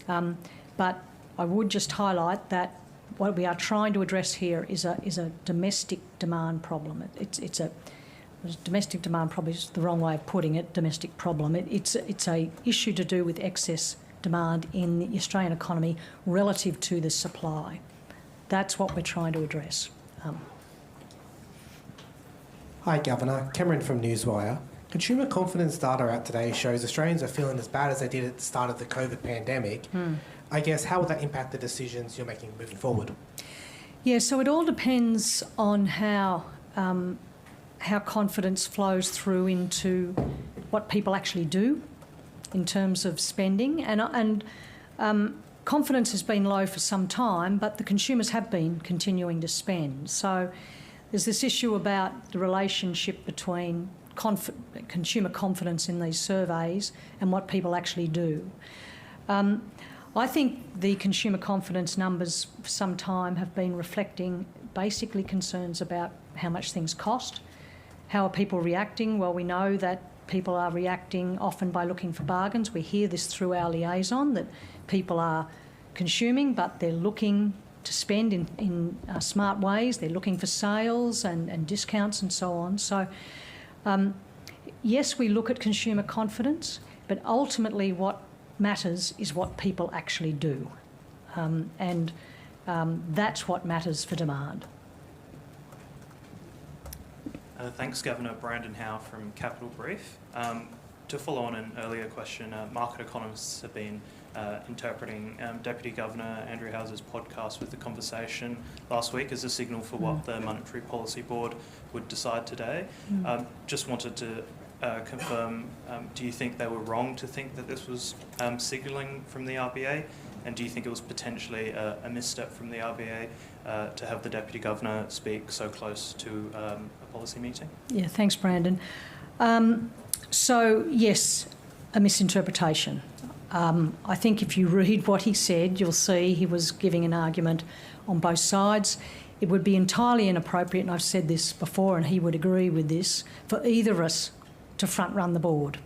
But I would just highlight that what we are trying to address here is a domestic demand problem. It's a domestic demand problem is the wrong way of putting it. Domestic problem. It's a issue to do with excess demand in the Australian economy relative to the supply. That's what we're trying to address. Hi, Governor. Cameron from Newswire. Consumer confidence data out today shows Australians are feeling as bad as they did at the start of the COVID pandemic. I guess, how will that impact the decisions you're making moving forward? Yeah, so it all depends on how confidence flows through into what people actually do in terms of spending. And confidence has been low for some time, but the consumers have been continuing to spend. So there's this issue about the relationship between consumer confidence in these surveys and what people actually do. I think the consumer confidence numbers for some time have been reflecting basically concerns about how much things cost. How are people reacting? Well, we know that people are reacting often by looking for bargains. We hear this through our liaison, that people are consuming, but they're looking to spend in smart ways. They're looking for sales and discounts and so on. So, yes, we look at consumer confidence, but ultimately what matters is what people actually do. And that's what matters for demand. Thanks, Governor. Brandon Howe from Capital Brief. To follow on an earlier question, market economists have been interpreting Deputy Governor Andrew House's podcast with The Conversation last week as a signal for what the Monetary Policy Board would decide today. Just wanted to confirm, do you think they were wrong to think that this was signalling from the RBA? And do you think it was potentially a misstep from the RBA to have the Deputy Governor speak so close to a policy meeting? Yeah, thanks, Brandon. So, yes, a misinterpretation. I think if you read what he said, you'll see he was giving an argument on both sides. It would be entirely inappropriate, and I've said this before and he would agree with this, for either of us to front-run the board,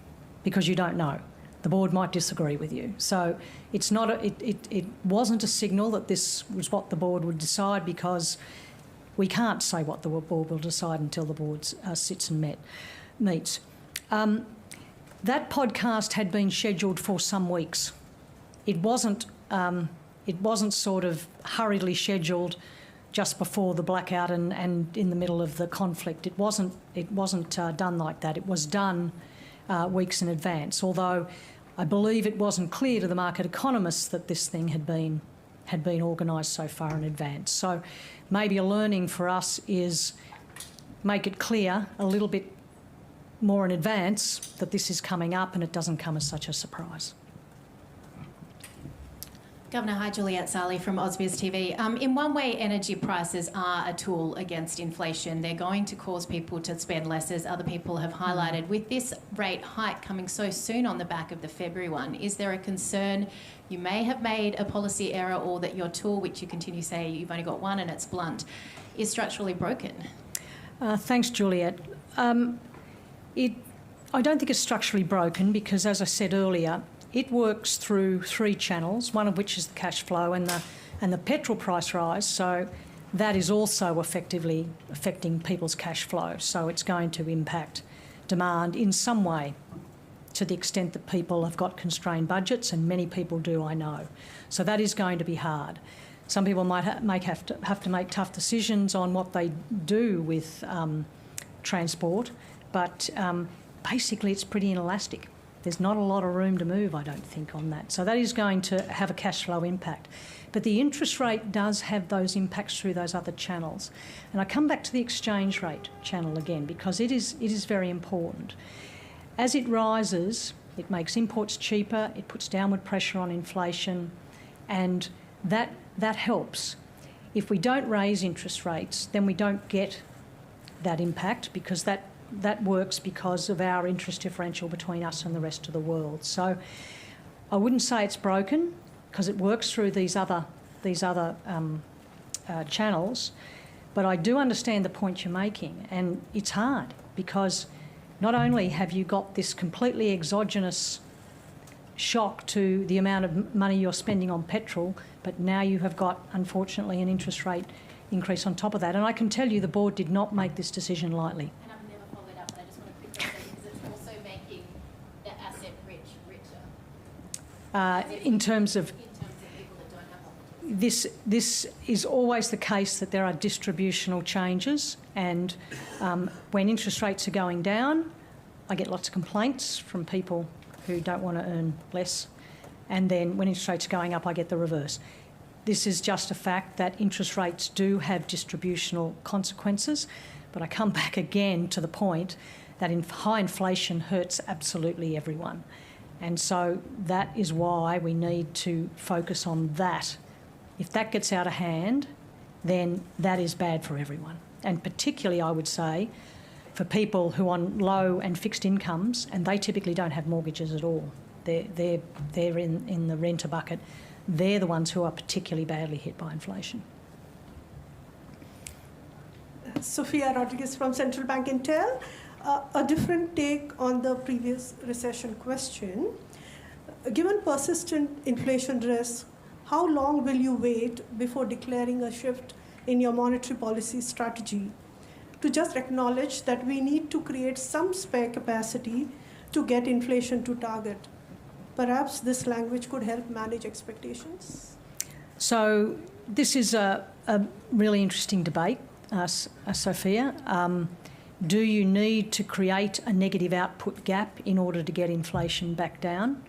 because you don't know. The board might disagree with you. So it's not it wasn't a signal that this was what the board would decide, because we can't say what the board will decide until the board sits and meets. That podcast had been scheduled for some weeks. It wasn't sort of hurriedly scheduled just before the blackout and in the middle of the conflict. It wasn't done like that. It was done weeks in advance, although I believe it wasn't clear to the market economists that this thing had been organised so far in advance. So maybe a learning for us is make it clear a little bit more in advance that this is coming up and it doesn't come as such a surprise. Governor, hi, Juliette Sali from Ausbiz TV. In one way, energy prices are a tool against inflation. They're going to cause people to spend less, as other people have highlighted. With this rate hike coming so soon on the back of the February one, is there a concern you may have made a policy error, or that your tool, which you continue to say you've only got one and it's blunt, is structurally broken? Thanks, Juliette. I don't think it's structurally broken because, as I said earlier, it works through three channels, one of which is the cash flow and the petrol price rise. So that is also effectively affecting people's cash flow. So it's going to impact demand in some way, to the extent that people have got constrained budgets, and many people do, I know. So that is going to be hard. Some people might have to make tough decisions on what they do with transport, but basically it's pretty inelastic. There's not a lot of room to move, I don't think, on that. So that is going to have a cash flow impact. But the interest rate does have those impacts through those other channels. And I come back to the exchange rate channel again, because it is very important. As it rises, it makes imports cheaper, it puts downward pressure on inflation, and that helps. If we don't raise interest rates, then we don't get that impact, because that works because of our interest differential between us and the rest of the world. So I wouldn't say it's broken, because it works through these other channels, but I do understand the point you're making, and it's hard because not only have you got this completely exogenous shock to the amount of money you're spending on petrol, but now you have got, unfortunately, an interest rate increase on top of that. And I can tell you the board did not make this decision lightly. In terms of this is always the case, that there are distributional changes, and when interest rates are going down, I get lots of complaints from people who don't want to earn less, and then when interest rates are going up, I get the reverse. This is just a fact that interest rates do have distributional consequences, but I come back again to the point that high inflation hurts absolutely everyone. And so that is why we need to focus on that. If that gets out of hand, then that is bad for everyone. And particularly, I would say, for people who are on low and fixed incomes, and they typically don't have mortgages at all. They're in the renter bucket. They're the ones who are particularly badly hit by inflation. Sophia Rodriguez from Central Bank Intel. A different take on the previous recession question. Given persistent inflation risks, how long will you wait before declaring a shift in your monetary policy strategy to just acknowledge that we need to create some spare capacity to get inflation to target? Perhaps this language could help manage expectations. So this is a really interesting debate, Sophia. Do you need to create a negative output gap in order to get inflation back down?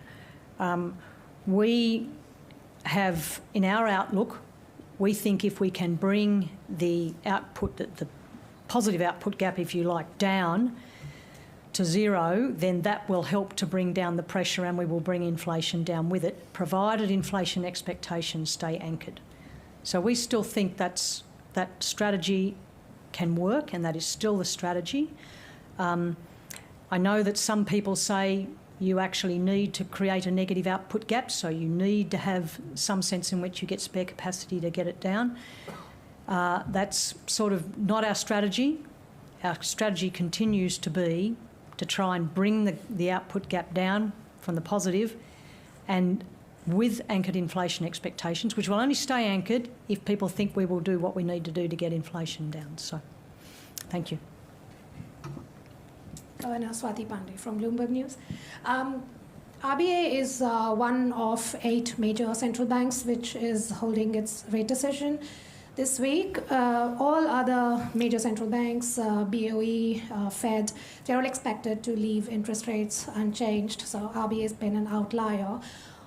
We have, in our outlook, we think if we can bring the output, the positive output gap, if you like, down to zero, then that will help to bring down the pressure and we will bring inflation down with it, provided inflation expectations stay anchored. So we still think that strategy can work, and that is still the strategy. I know that some people say you actually need to create a negative output gap, so you need to have some sense in which you get spare capacity to get it down. That's sort of not our strategy. Our strategy continues to be to try and bring the output gap down from the positive, and with anchored inflation expectations, which will only stay anchored if people think we will do what we need to do to get inflation down. So, thank you. Governor Swati Pandey from Bloomberg News. RBA is one of 8 major central banks which is holding its rate decision this week. All other major central banks, BOE, Fed, they're all expected to leave interest rates unchanged. So RBA has been an outlier.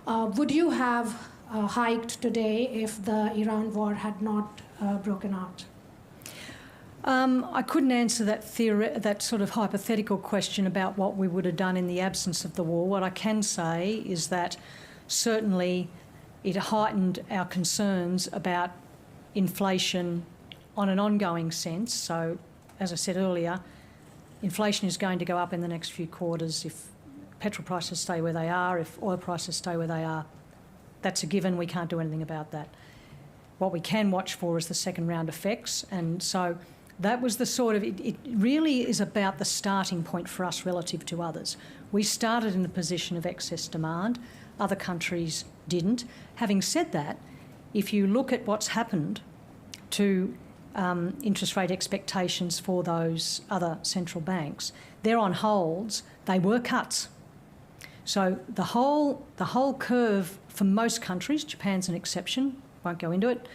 Would you have hiked today if the Iran war had not broken out? I couldn't answer that sort of hypothetical question about what we would have done in the absence of the war. What I can say is that certainly it heightened our concerns about inflation on an ongoing sense. So, as I said earlier, inflation is going to go up in the next few quarters if petrol prices stay where they are, if oil prices stay where they are. That's a given. We can't do anything about that. What we can watch for is the second round effects, and so that was the sort of, it really is about the starting point for us relative to others. We started in a position of excess demand. Other countries didn't. Having said that, if you look at what's happened to interest rate expectations for those other central banks, they're on holds. They were cuts. So the whole curve for most countries, Japan's an exception, won't go into it,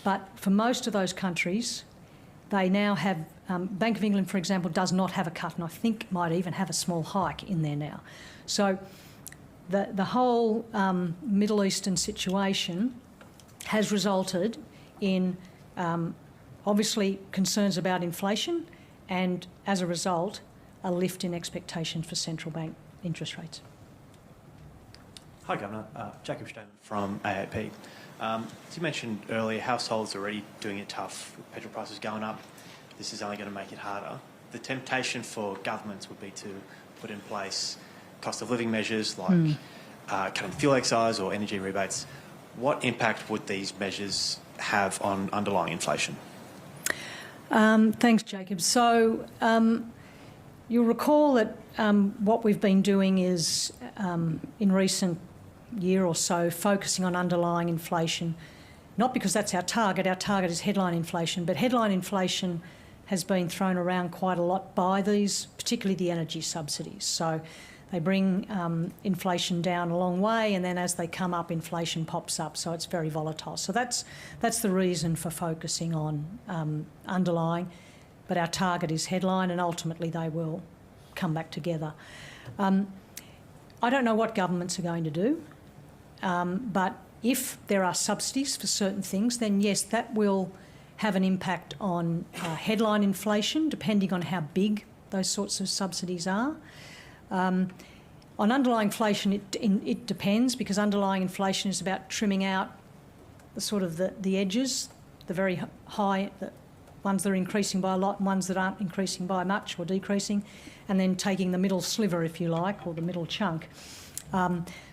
but for most of those countries, they now have, Bank of England, for example, does not have a cut, and I think might even have a small hike in there now. So the whole Middle Eastern situation has resulted in obviously concerns about inflation, and as a result, a lift in expectations for central bank interest rates. Hi, Governor. Jacob Stamen from AAP. As you mentioned earlier, households are already doing it tough with petrol prices going up. This is only going to make it harder. The temptation for governments would be to put in place cost of living measures like cutting fuel excise or energy rebates. What impact would these measures have on underlying inflation? Thanks, Jacob. So you'll recall that what we've been doing is, in recent year or so, focusing on underlying inflation, not because that's our target is headline inflation, but headline inflation has been thrown around quite a lot by these, particularly the energy subsidies. So they bring inflation down a long way, and then as they come up, inflation pops up, so it's very volatile. So that's the reason for focusing on underlying, but our target is headline, and ultimately they will come back together. I don't know what governments are going to do, but if there are subsidies for certain things, then yes, that will have an impact on headline inflation, depending on how big those sorts of subsidies are. On underlying inflation, it depends, because underlying inflation is about trimming out the sort of the edges, the very high, the ones that are increasing by a lot and ones that aren't increasing by much or decreasing, and then taking the middle sliver, if you like, or the middle chunk.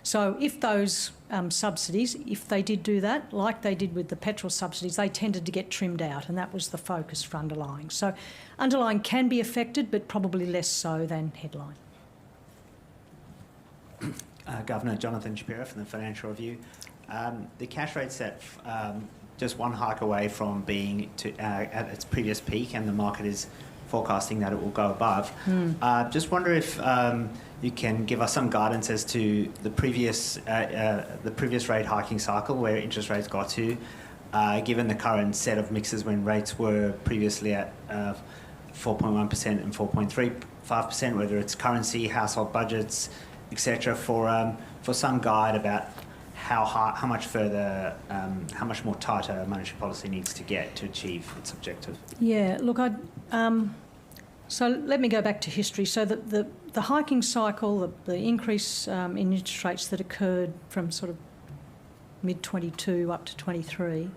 So if those subsidies, if they did do that, like they did with the petrol subsidies, they tended to get trimmed out, and that was the focus for underlying. So underlying can be affected, but probably less so than headline. Governor Jonathan Shapiro from the Financial Review. The cash rate's at just one hike away from being at its previous peak, and the market is forecasting that it will go above. Just wonder if you can give us some guidance as to the previous rate hiking cycle, where interest rates got to, given the current set of mixes when rates were previously at 4.1% and 4.35%, whether it's currency, household budgets, etc., for some guide about how much further, how much more tighter monetary policy needs to get to achieve its objective. Yeah, look, So let me go back to history. So the hiking cycle, the increase in interest rates that occurred from sort of mid-22 up to 23,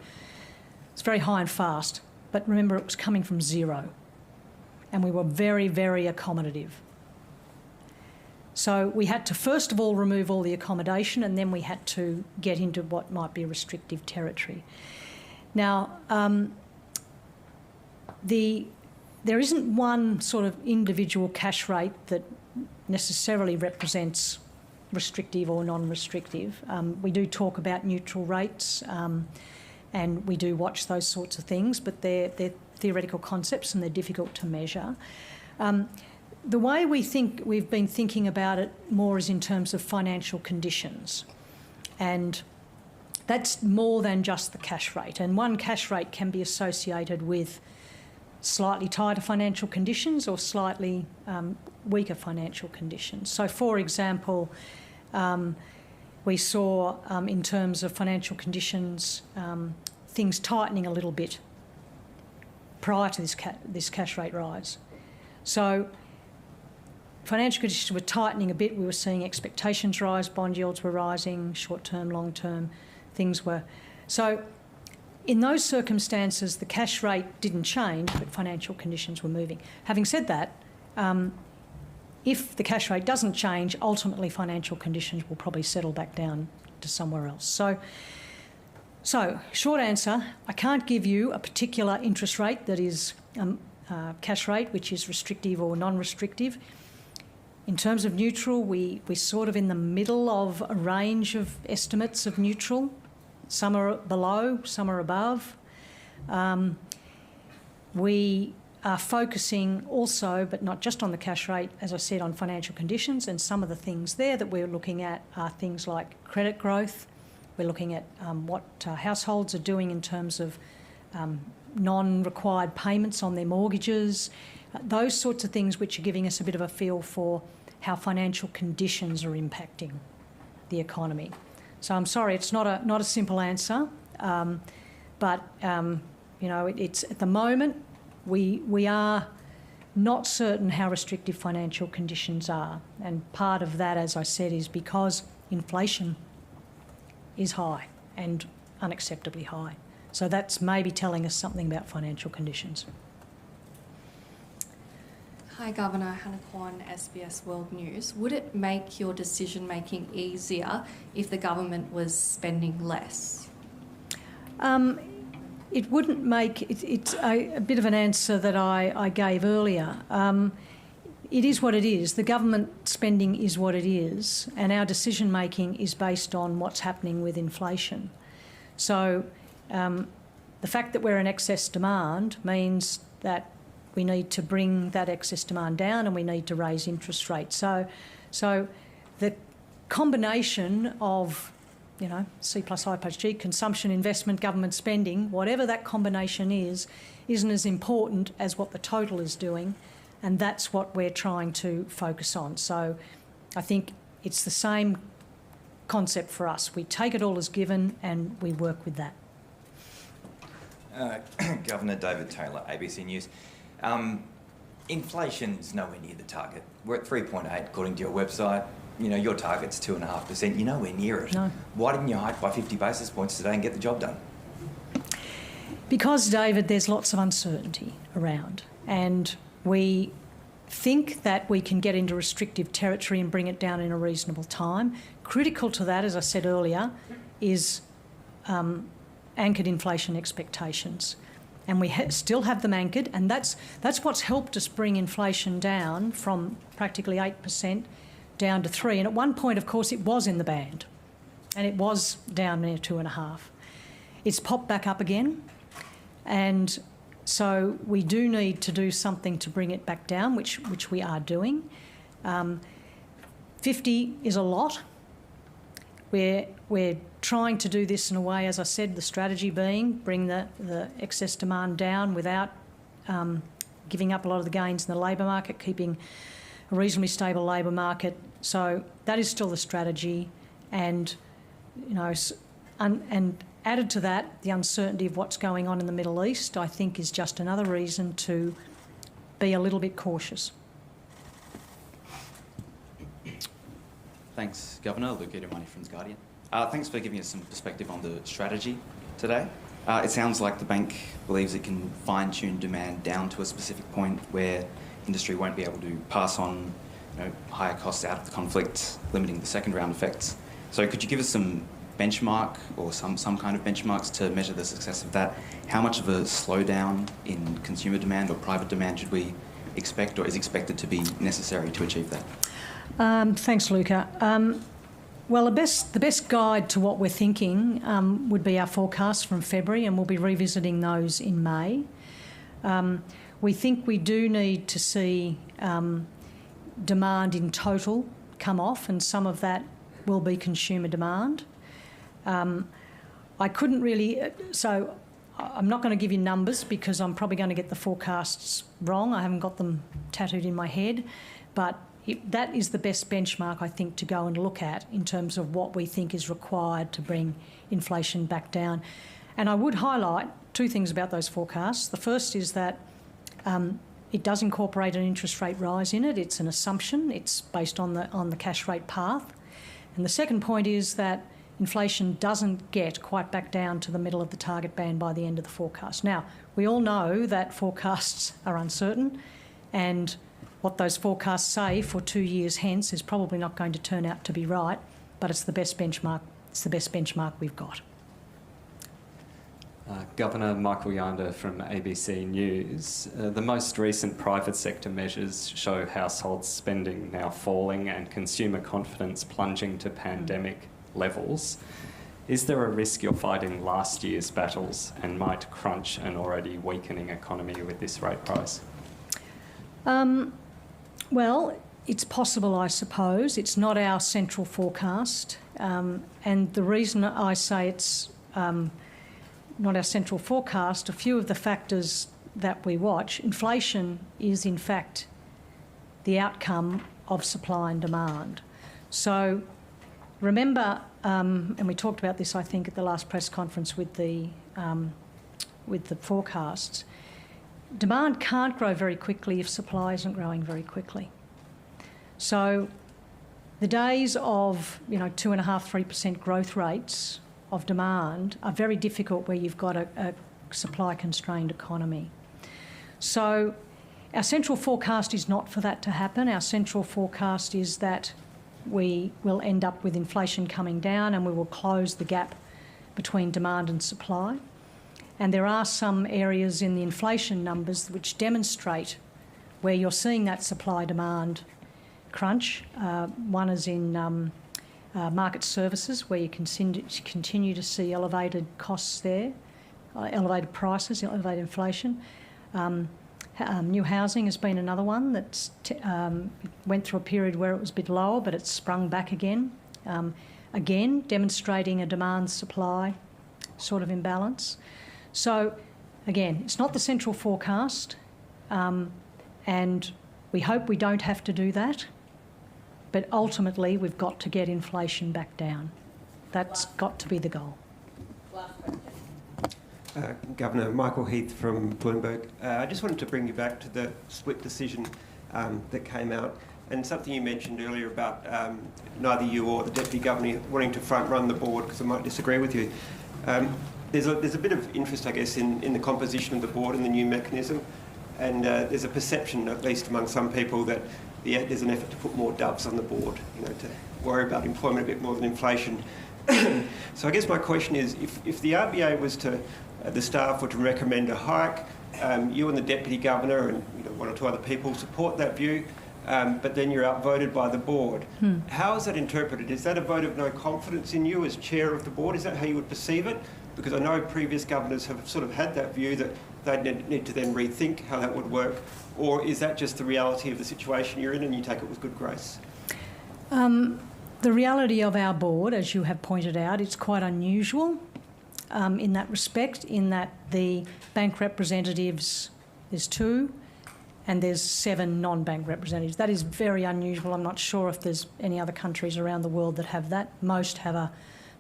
it's very high and fast. But remember, it was coming from zero. And we were very, very accommodative. So we had to first of all remove all the accommodation, and then we had to get into what might be restrictive territory. Now, there isn't one sort of individual cash rate that necessarily represents restrictive or non-restrictive. We do talk about neutral rates, and we do watch those sorts of things, but they're theoretical concepts and they're difficult to measure. The way we've been thinking about it more is in terms of financial conditions, and that's more than just the cash rate. And one cash rate can be associated with slightly tighter financial conditions or slightly weaker financial conditions. So, for example, we saw in terms of financial conditions things tightening a little bit prior to this cash rate rise. So financial conditions were tightening a bit. We were seeing expectations rise, bond yields were rising, short-term, long-term, things were. So in those circumstances, the cash rate didn't change, but financial conditions were moving. Having said that, if the cash rate doesn't change, ultimately financial conditions will probably settle back down to somewhere else. So short answer, I can't give you a particular interest rate that is cash rate, which is restrictive or non-restrictive. In terms of neutral, we're sort of in the middle of a range of estimates of neutral. Some are below, some are above. We are focusing also, but not just on the cash rate, as I said, on financial conditions, and some of the things there that we're looking at are things like credit growth. We're looking at what households are doing in terms of non-required payments on their mortgages, those sorts of things which are giving us a bit of a feel for how financial conditions are impacting the economy. So I'm sorry, it's not a simple answer, but it's at the moment we are not certain how restrictive financial conditions are, and part of that, as I said, is because inflation is high and unacceptably high. So that's maybe telling us something about financial conditions. Hi Governor, Hannah Kwan, SBS World News. Would it make your decision making easier if the government was spending less? It wouldn't make it's a bit of an answer that I gave earlier. It is what it is. The government spending is what it is, and our decision making is based on what's happening with inflation. So the fact that we're in excess demand means that we need to bring that excess demand down and we need to raise interest rates. So the combination of, C plus I plus G, consumption, investment, government spending, whatever that combination is, isn't as important as what the total is doing, and that's what we're trying to focus on. So I think it's the same concept for us. We take it all as given and we work with that. Governor David Taylor, ABC News. Inflation's nowhere near the target. We're at 3.8 according to your website. Your target's 2.5%. You're nowhere near it. No. Why didn't you hike by 50 basis points today and get the job done? Because, David, there's lots of uncertainty around, and we think that we can get into restrictive territory and bring it down in a reasonable time. Critical to that, as I said earlier, is anchored inflation expectations. And we still have them anchored, and that's what's helped us bring inflation down from practically 8% down to 3%. And at one point, of course, it was in the band, and it was down near 2.5%. It's popped back up again, and so we do need to do something to bring it back down, which we are doing. 50 is a lot. We're trying to do this in a way, as I said, the strategy being bring the excess demand down without giving up a lot of the gains in the labour market, keeping a reasonably stable labour market. So that is still the strategy, and and added to that, the uncertainty of what's going on in the Middle East, I think, is just another reason to be a little bit cautious. Thanks, Governor. Luke Money from The Guardian. Thanks for giving us some perspective on the strategy today. It sounds like the bank believes it can fine-tune demand down to a specific point where industry won't be able to pass on higher costs out of the conflict, limiting the second-round effects. So could you give us some benchmark or some kind of benchmarks to measure the success of that? How much of a slowdown in consumer demand or private demand should we expect or is expected to be necessary to achieve that? Thanks, Luca. Well, the best guide to what we're thinking would be our forecasts from February, and we'll be revisiting those in May. We think we do need to see demand in total come off, and some of that will be consumer demand. I couldn't really... So I'm not going to give you numbers because I'm probably going to get the forecasts wrong. I haven't got them tattooed in my head. But that is the best benchmark, I think, to go and look at in terms of what we think is required to bring inflation back down. And I would highlight two things about those forecasts. The first is that it does incorporate an interest rate rise in it. It's an assumption. It's based on the cash rate path. And the second point is that inflation doesn't get quite back down to the middle of the target band by the end of the forecast. Now, we all know that forecasts are uncertain, and what those forecasts say for 2 years hence is probably not going to turn out to be right, but it's the best benchmark. It's the best benchmark we've got. Governor Michael Yander from ABC News. The most recent private sector measures show household spending now falling and consumer confidence plunging to pandemic levels. Is there a risk you're fighting last year's battles and might crunch an already weakening economy with this rate rise? Well, it's possible, I suppose. It's not our central forecast. And the reason I say it's not our central forecast, a few of the factors that we watch, inflation is in fact the outcome of supply and demand. So remember, and we talked about this, I think, at the last press conference with the forecasts, demand can't grow very quickly if supply isn't growing very quickly. So the days of 2.5%, 3% growth rates of demand are very difficult where you've got a supply-constrained economy. So our central forecast is not for that to happen. Our central forecast is that we will end up with inflation coming down and we will close the gap between demand and supply. And there are some areas in the inflation numbers which demonstrate where you're seeing that supply-demand crunch. One is in market services, where you continue to see elevated costs there, elevated prices, elevated inflation. New housing has been another one that went through a period where it was a bit lower, but it's sprung back again. Again, demonstrating a demand-supply sort of imbalance. So, again, it's not the central forecast, and we hope we don't have to do that, but ultimately we've got to get inflation back down. That's got to be the goal. Governor, Michael Heath from Bloomberg. I just wanted to bring you back to the split decision that came out, and something you mentioned earlier about neither you or the Deputy Governor wanting to front-run the board, because I might disagree with you. There's a bit of interest, I guess, in the composition of the board and the new mechanism, and there's a perception, at least among some people, that there's an effort to put more doves on the board, to worry about employment a bit more than inflation. So I guess my question is, if the RBA was to, the staff were to recommend a hike, you and the Deputy Governor and one or two other people support that view, but then you're outvoted by the board. How is that interpreted? Is that a vote of no confidence in you as chair of the board? Is that how you would perceive it? Because I know previous governors have sort of had that view that they'd need to then rethink how that would work. Or is that just the reality of the situation you're in and you take it with good grace? The reality of our board, as you have pointed out, it's quite unusual in that respect, in that the bank representatives, there's 2, and there's 7 non-bank representatives. That is very unusual. I'm not sure if there's any other countries around the world that have that. Most have a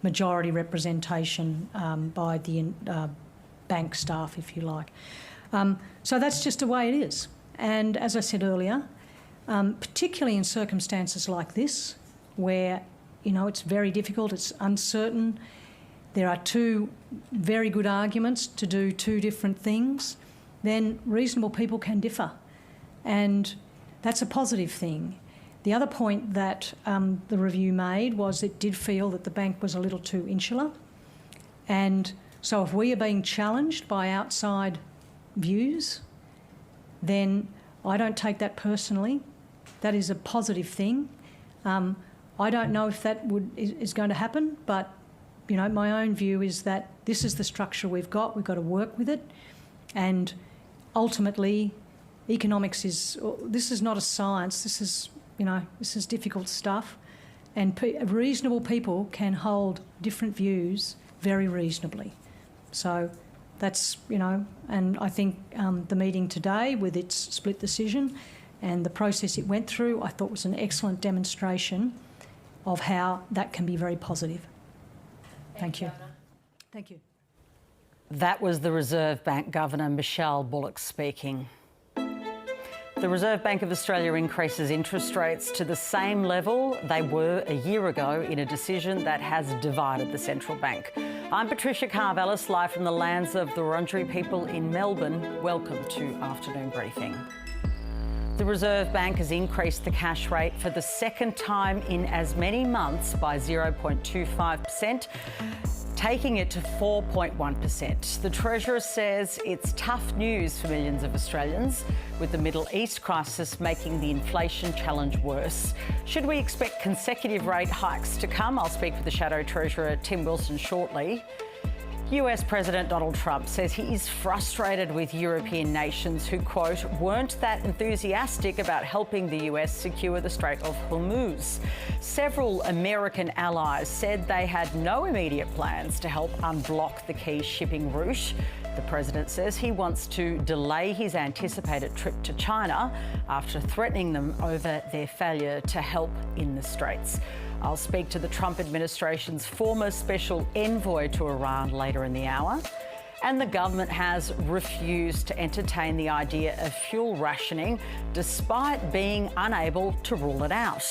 majority representation by the bank staff, if you like. So that's just the way it is. And as I said earlier, particularly in circumstances like this, where, you know, it's very difficult, it's uncertain, there are two very good arguments to do two different things, then reasonable people can differ. And that's a positive thing. The other point that the review made was it did feel that the bank was a little too insular. And so if we are being challenged by outside views, then I don't take that personally. That is a positive thing. I don't know if that is going to happen, but you know, my own view is that this is the structure we've got to work with it, and ultimately economics this is not a science, this is difficult stuff, and reasonable people can hold different views very reasonably. So that's, you know, and I think the meeting today with its split decision and the process it went through, I thought was an excellent demonstration of how that can be very positive. Thank you. Thank you. That was the Reserve Bank Governor Michelle Bullock speaking. The Reserve Bank of Australia increases interest rates to the same level they were a year ago in a decision that has divided the central bank. I'm Patricia Carvelis, live from the lands of the Wurundjeri people in Melbourne. Welcome to Afternoon Briefing. The Reserve Bank has increased the cash rate for the second time in as many months by 0.25%, taking it to 4.1%. The Treasurer says it's tough news for millions of Australians, with the Middle East crisis making the inflation challenge worse. Should we expect consecutive rate hikes to come? I'll speak with the Shadow Treasurer Tim Wilson shortly. US President Donald Trump says he is frustrated with European nations who, quote, weren't that enthusiastic about helping the US secure the Strait of Hormuz. Several American allies said they had no immediate plans to help unblock the key shipping route. The president says he wants to delay his anticipated trip to China after threatening them over their failure to help in the Straits. I'll speak to the Trump administration's former special envoy to Iran later in the hour. And the government has refused to entertain the idea of fuel rationing despite being unable to rule it out.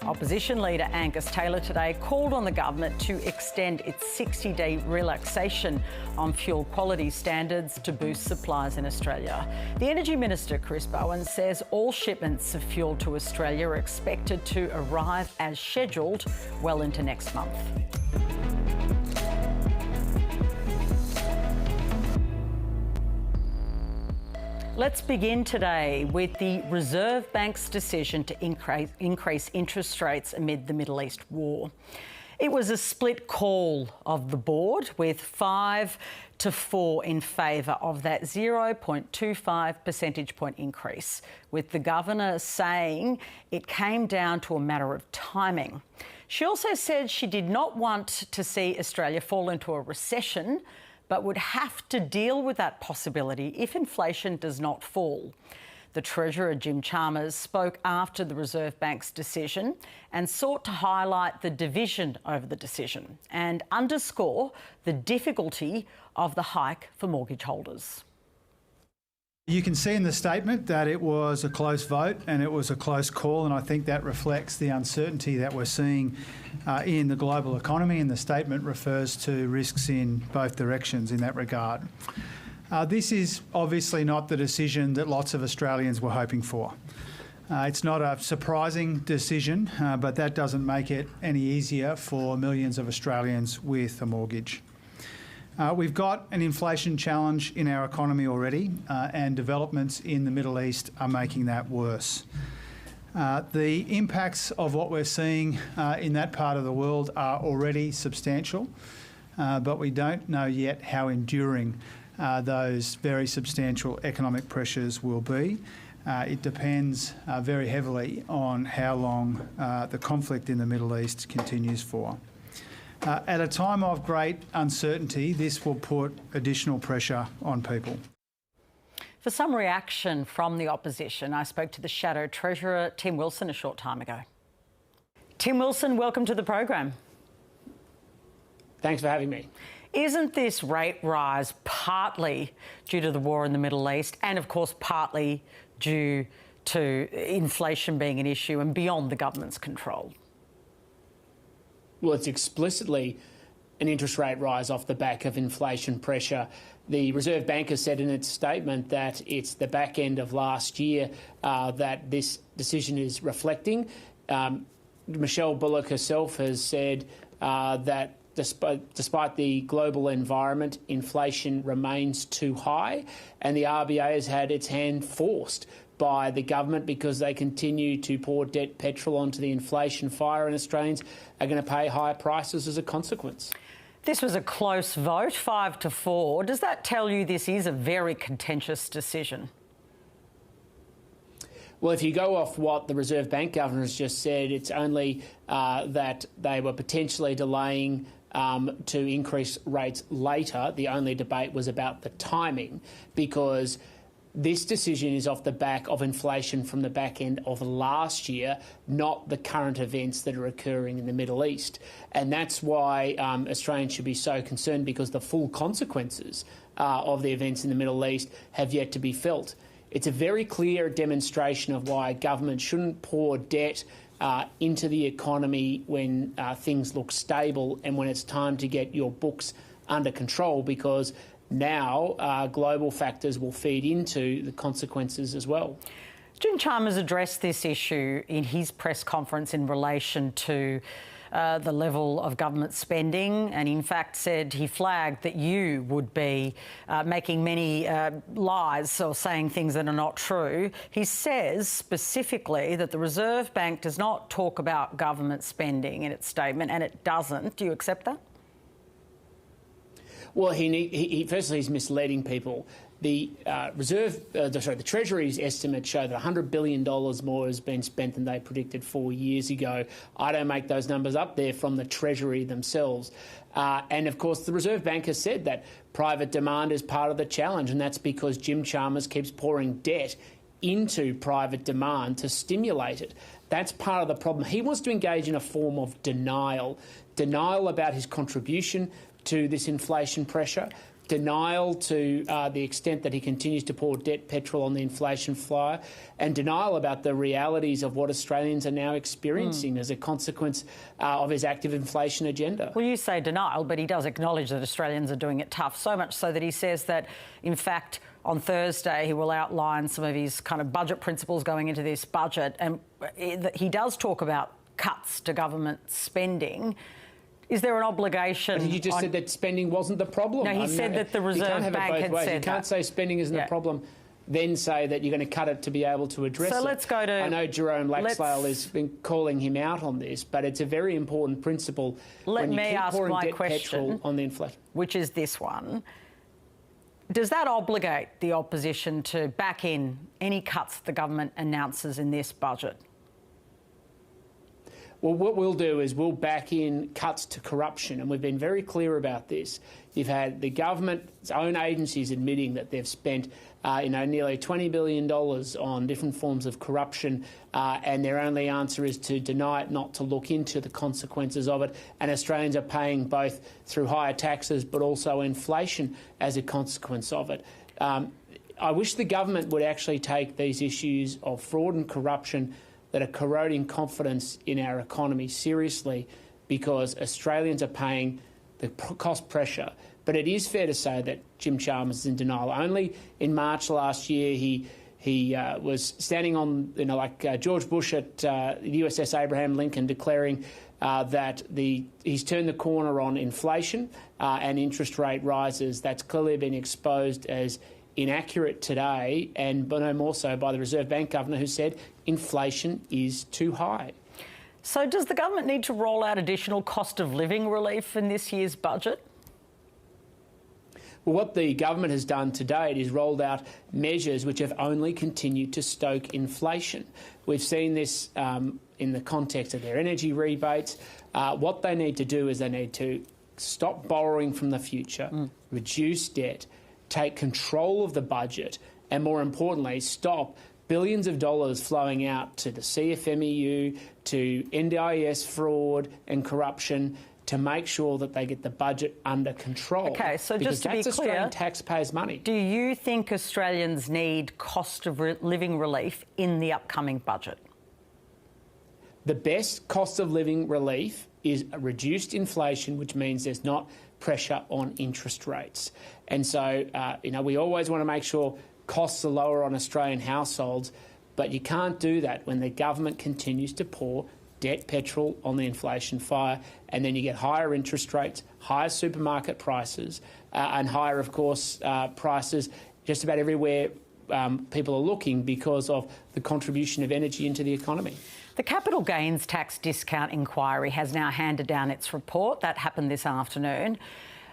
Opposition leader Angus Taylor today called on the government to extend its 60-day relaxation on fuel quality standards to boost supplies in Australia. The Energy Minister, Chris Bowen, says all shipments of fuel to Australia are expected to arrive as scheduled well into next month. Let's begin today with the Reserve Bank's decision to increase interest rates amid the Middle East war. It was a split call of the board, with 5 to 4 in favour of that 0.25 percentage point increase, with the governor saying it came down to a matter of timing. She also said she did not want to see Australia fall into a recession, but would have to deal with that possibility if inflation does not fall. The Treasurer, Jim Chalmers, spoke after the Reserve Bank's decision and sought to highlight the division over the decision and underscore the difficulty of the hike for mortgage holders. You can see in the statement that it was a close vote and it was a close call, and I think that reflects the uncertainty that we're seeing in the global economy, and the statement refers to risks in both directions in that regard. This is obviously not the decision that lots of Australians were hoping for. It's not a surprising decision, but that doesn't make it any easier for millions of Australians with a mortgage. We've got an inflation challenge in our economy already, and developments in the Middle East are making that worse. The impacts of what we're seeing in that part of the world are already substantial, but we don't know yet how enduring those very substantial economic pressures will be. It depends very heavily on how long the conflict in the Middle East continues for. At a time of great uncertainty, this will put additional pressure on people. For some reaction from the opposition, I spoke to the Shadow Treasurer, Tim Wilson, a short time ago. Tim Wilson, welcome to the program. Thanks for having me. Isn't this rate rise partly due to the war in the Middle East and, of course, partly due to inflation being an issue and beyond the government's control? Well, it's explicitly an interest rate rise off the back of inflation pressure. The Reserve Bank has said in its statement that it's the back end of last year that this decision is reflecting. Michelle Bullock herself has said that despite the global environment, inflation remains too high, and the RBA has had its hand forced by the government because they continue to pour debt petrol onto the inflation fire, and Australians are going to pay higher prices as a consequence. This was a close vote, 5-4. Does that tell you this is a very contentious decision? Well, if you go off what the Reserve Bank Governor has just said, it's only that they were potentially delaying to increase rates later. The only debate was about the timing, because this decision is off the back of inflation from the back end of last year, not the current events that are occurring in the Middle East. And that's why Australians should be so concerned, because the full consequences of the events in the Middle East have yet to be felt. It's a very clear demonstration of why government shouldn't pour debt into the economy when things look stable and when it's time to get your books under control, because now global factors will feed into the consequences as well. Jim Chalmers addressed this issue in his press conference in relation to the level of government spending, and in fact said he flagged that you would be making many lies or saying things that are not true. He says specifically that the Reserve Bank does not talk about government spending in its statement, and it doesn't. Do you accept that? Well, firstly, he's misleading people. The the Treasury's estimates show that $100 billion more has been spent than they predicted 4 years ago. I don't make those numbers up. They're from the Treasury themselves. And, of course, the Reserve Bank has said that private demand is part of the challenge, and that's because Jim Chalmers keeps pouring debt into private demand to stimulate it. That's part of the problem. He wants to engage in a form of denial about his contribution to this inflation pressure, denial to the extent that he continues to pour debt petrol on the inflation fire, and denial about the realities of what Australians are now experiencing as a consequence of his active inflation agenda. Well, you say denial, but he does acknowledge that Australians are doing it tough, so much so that he says that, in fact, on Thursday he will outline some of his kind of budget principles going into this budget, and he does talk about cuts to government spending. Is there an obligation? But you just said that spending wasn't the problem. No, he said that the Reserve Bank had said that. You can't say spending isn't the problem, then say that you're going to cut it to be able to address it. So let's go to... I know Jerome Laxdale has been calling him out on this, but it's a very important principle. Let me ask my question, on the inflation, which is this one. Does that obligate the opposition to back in any cuts the government announces in this budget? Well, what we'll do is we'll back in cuts to corruption, and we've been very clear about this. You've had the government's own agencies admitting that they've spent nearly $20 billion on different forms of corruption, and their only answer is to deny it, not to look into the consequences of it. And Australians are paying both through higher taxes but also inflation as a consequence of it. I wish the government would actually take these issues of fraud and corruption that are corroding confidence in our economy seriously, because Australians are paying the cost pressure. But it is fair to say that Jim Chalmers is in denial. Only in March last year he was standing on, like George Bush at the USS Abraham Lincoln, declaring that he's turned the corner on inflation and interest rate rises. That's clearly been exposed as inaccurate today, and no more so by the Reserve Bank Governor, who said inflation is too high. So does the government need to roll out additional cost of living relief in this year's budget? Well, what the government has done to date is rolled out measures which have only continued to stoke inflation. We've seen this in the context of their energy rebates. What they need to do is they need to stop borrowing from the future, reduce debt, take control of the budget, and more importantly, stop billions of dollars flowing out to the CFMEU, to NDIS fraud and corruption, to make sure that they get the budget under control. Okay, so just to be that's clear, Australian taxpayers' money. Do you think Australians need cost of living relief in the upcoming budget? The best cost of living relief is a reduced inflation, which means there's not pressure on interest rates. And so, we always want to make sure costs are lower on Australian households, but you can't do that when the government continues to pour debt petrol on the inflation fire, and then you get higher interest rates, higher supermarket prices, and higher, of course, prices just about everywhere people are looking because of the contribution of energy into the economy. The capital gains tax discount inquiry has now handed down its report. That happened this afternoon.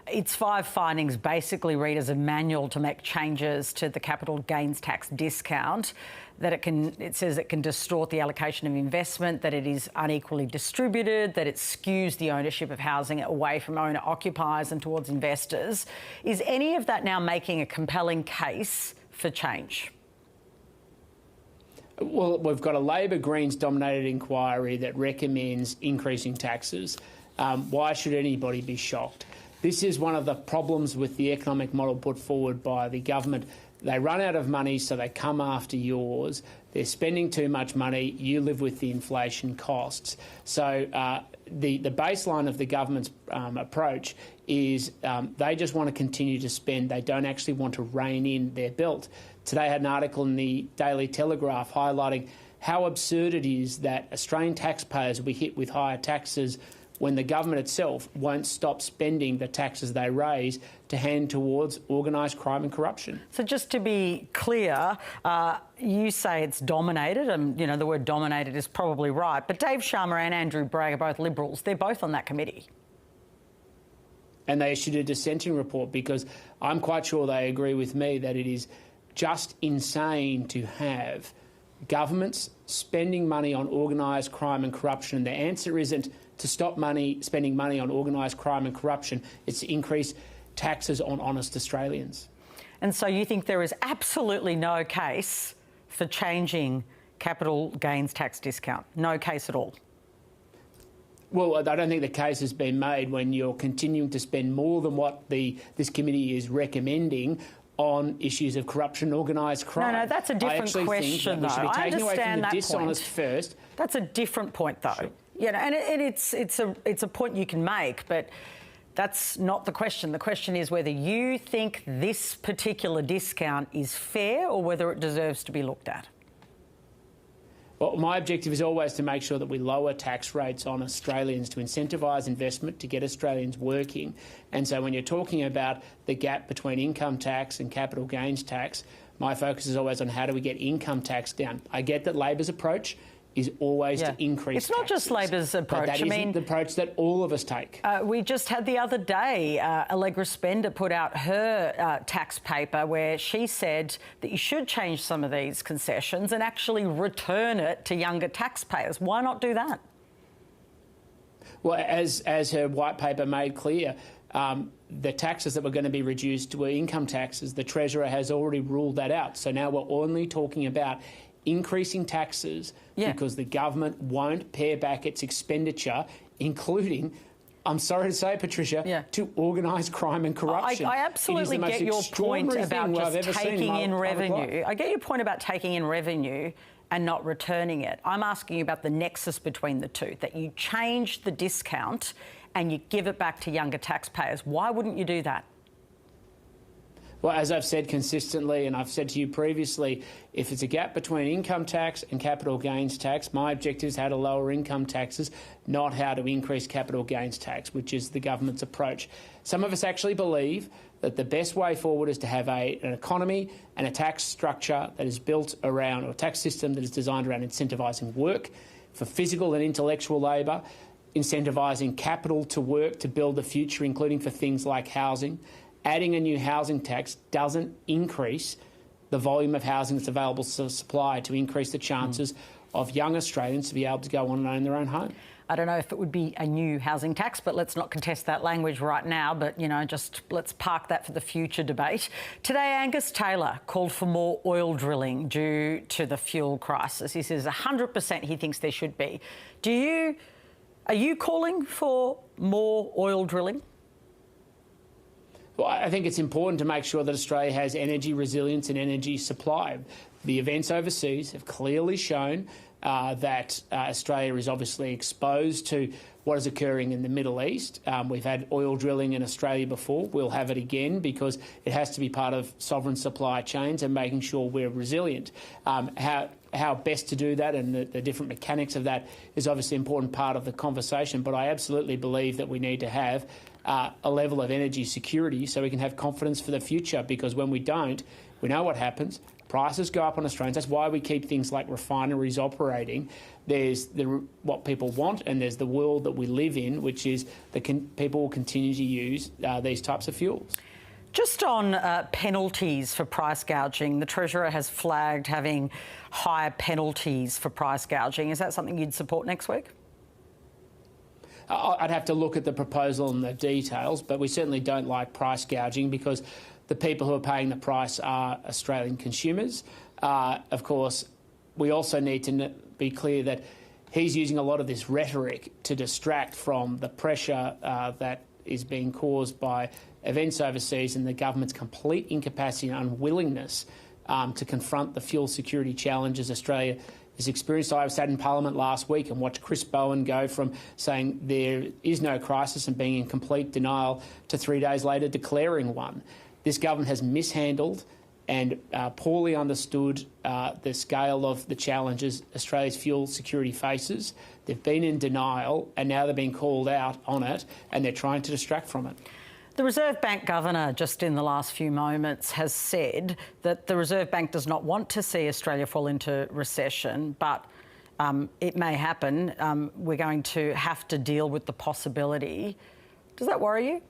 Its 5 findings basically read as a manual to make changes to the capital gains tax discount, that it says it can distort the allocation of investment, that it is unequally distributed, that it skews the ownership of housing away from owner-occupiers and towards investors. Is any of that now making a compelling case for change? Well, we've got a Labor Greens-dominated inquiry that recommends increasing taxes. Why should anybody be shocked? This is one of the problems with the economic model put forward by the government. They run out of money, so they come after yours. They're spending too much money. You live with the inflation costs. So the baseline of the government's approach is they just want to continue to spend. They don't actually want to rein in their belt. Today I had an article in the Daily Telegraph highlighting how absurd it is that Australian taxpayers will be hit with higher taxes when the government itself won't stop spending the taxes they raise to hand towards organised crime and corruption. So just to be clear, you say it's dominated, and, the word dominated is probably right, but Dave Sharma and Andrew Bragg are both Liberals. They're both on that committee. And they issued a dissenting report because I'm quite sure they agree with me that it is just insane to have governments spending money on organised crime and corruption. The answer isn't to stop spending money on organised crime and corruption. It's to increase taxes on honest Australians. And so you think there is absolutely no case for changing capital gains tax discount? No case at all? Well, I don't think the case has been made when you're continuing to spend more than what this committee is recommending on issues of corruption and organised crime. No, that's a different question, though. I understand away from the that dishonest point. first. That's a different point, though. Sure. And it's a point you can make, but that's not the question. The question is whether you think this particular discount is fair or whether it deserves to be looked at. Well, my objective is always to make sure that we lower tax rates on Australians to incentivise investment, to get Australians working. And so when you're talking about the gap between income tax and capital gains tax, my focus is always on how do we get income tax down. I get that Labor's approach is always to increase It's not taxes, just Labor's approach. But that isn't the approach that all of us take. We just had the other day, Allegra Spender put out her tax paper where she said that you should change some of these concessions and actually return it to younger taxpayers. Why not do that? Well, as her white paper made clear, the taxes that were going to be reduced were income taxes. The Treasurer has already ruled that out. So now we're only talking about increasing taxes because the government won't pare back its expenditure, including, I'm sorry to say, Patricia, to organised crime and corruption. I absolutely get your point about just taking in revenue. I get your point about taking in revenue and not returning it. I'm asking you about the nexus between the two, that you change the discount and you give it back to younger taxpayers. Why wouldn't you do that? Well, as I've said consistently, and I've said to you previously, if it's a gap between income tax and capital gains tax, my objective is how to lower income taxes, not how to increase capital gains tax, which is the government's approach. Some of us actually believe that the best way forward is to have an economy and a tax structure that is built around, or a tax system that is designed around incentivising work for physical and intellectual labour, incentivising capital to work to build the future, including for things like housing. Adding a new housing tax doesn't increase the volume of housing that's available to supply to increase the chances of young Australians to be able to go on and own their own home. I don't know if it would be a new housing tax, but let's not contest that language right now. But, just let's park that for the future debate. Today, Angus Taylor called for more oil drilling due to the fuel crisis. He says 100% he thinks there should be. Do you Are you calling for more oil drilling? Well, I think it's important to make sure that Australia has energy resilience and energy supply. The events overseas have clearly shown that Australia is obviously exposed to what is occurring in the Middle East. We've had oil drilling in Australia before. We'll have it again because it has to be part of sovereign supply chains and making sure we're resilient. How best to do that and the different mechanics of that is obviously an important part of the conversation, but I absolutely believe that we need to have a level of energy security so we can have confidence for the future, because when we don't, we know what happens. Prices go up on Australians. That's why we keep things like refineries operating. There's what people want, and there's the world that we live in, which is people will continue to use these types of fuels. Just on penalties for price gouging, the Treasurer has flagged having higher penalties for price gouging. Is that something you'd support next week? I'd have to look at the proposal and the details, but we certainly don't like price gouging because the people who are paying the price are Australian consumers. Of course, we also need to be clear that he's using a lot of this rhetoric to distract from the pressure that is being caused by events overseas and the government's complete incapacity and unwillingness to confront the fuel security challenges Australia has experienced. I sat in Parliament last week and watched Chris Bowen go from saying there is no crisis and being in complete denial to 3 days later declaring one. This government has mishandled and poorly understood the scale of the challenges Australia's fuel security faces. They've been in denial and now they're being called out on it and they're trying to distract from it. The Reserve Bank Governor, just in the last few moments, has said that the Reserve Bank does not want to see Australia fall into recession, but it may happen. We're going to have to deal with the possibility. Does that worry you?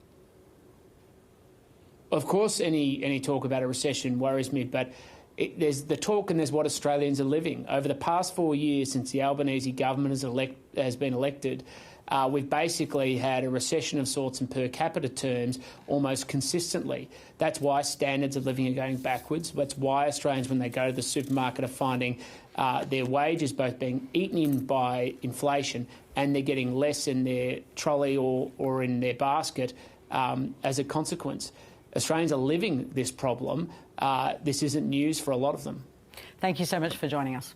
Of course, any talk about a recession worries me, but there's the talk and there's what Australians are living. Over the past 4 years since the Albanese government has been elected, we've basically had a recession of sorts in per capita terms almost consistently. That's why standards of living are going backwards. That's why Australians, when they go to the supermarket, are finding their wages both being eaten in by inflation and they're getting less in their trolley or in their basket as a consequence. Australians are living this problem. This isn't news for a lot of them. Thank you so much for joining us.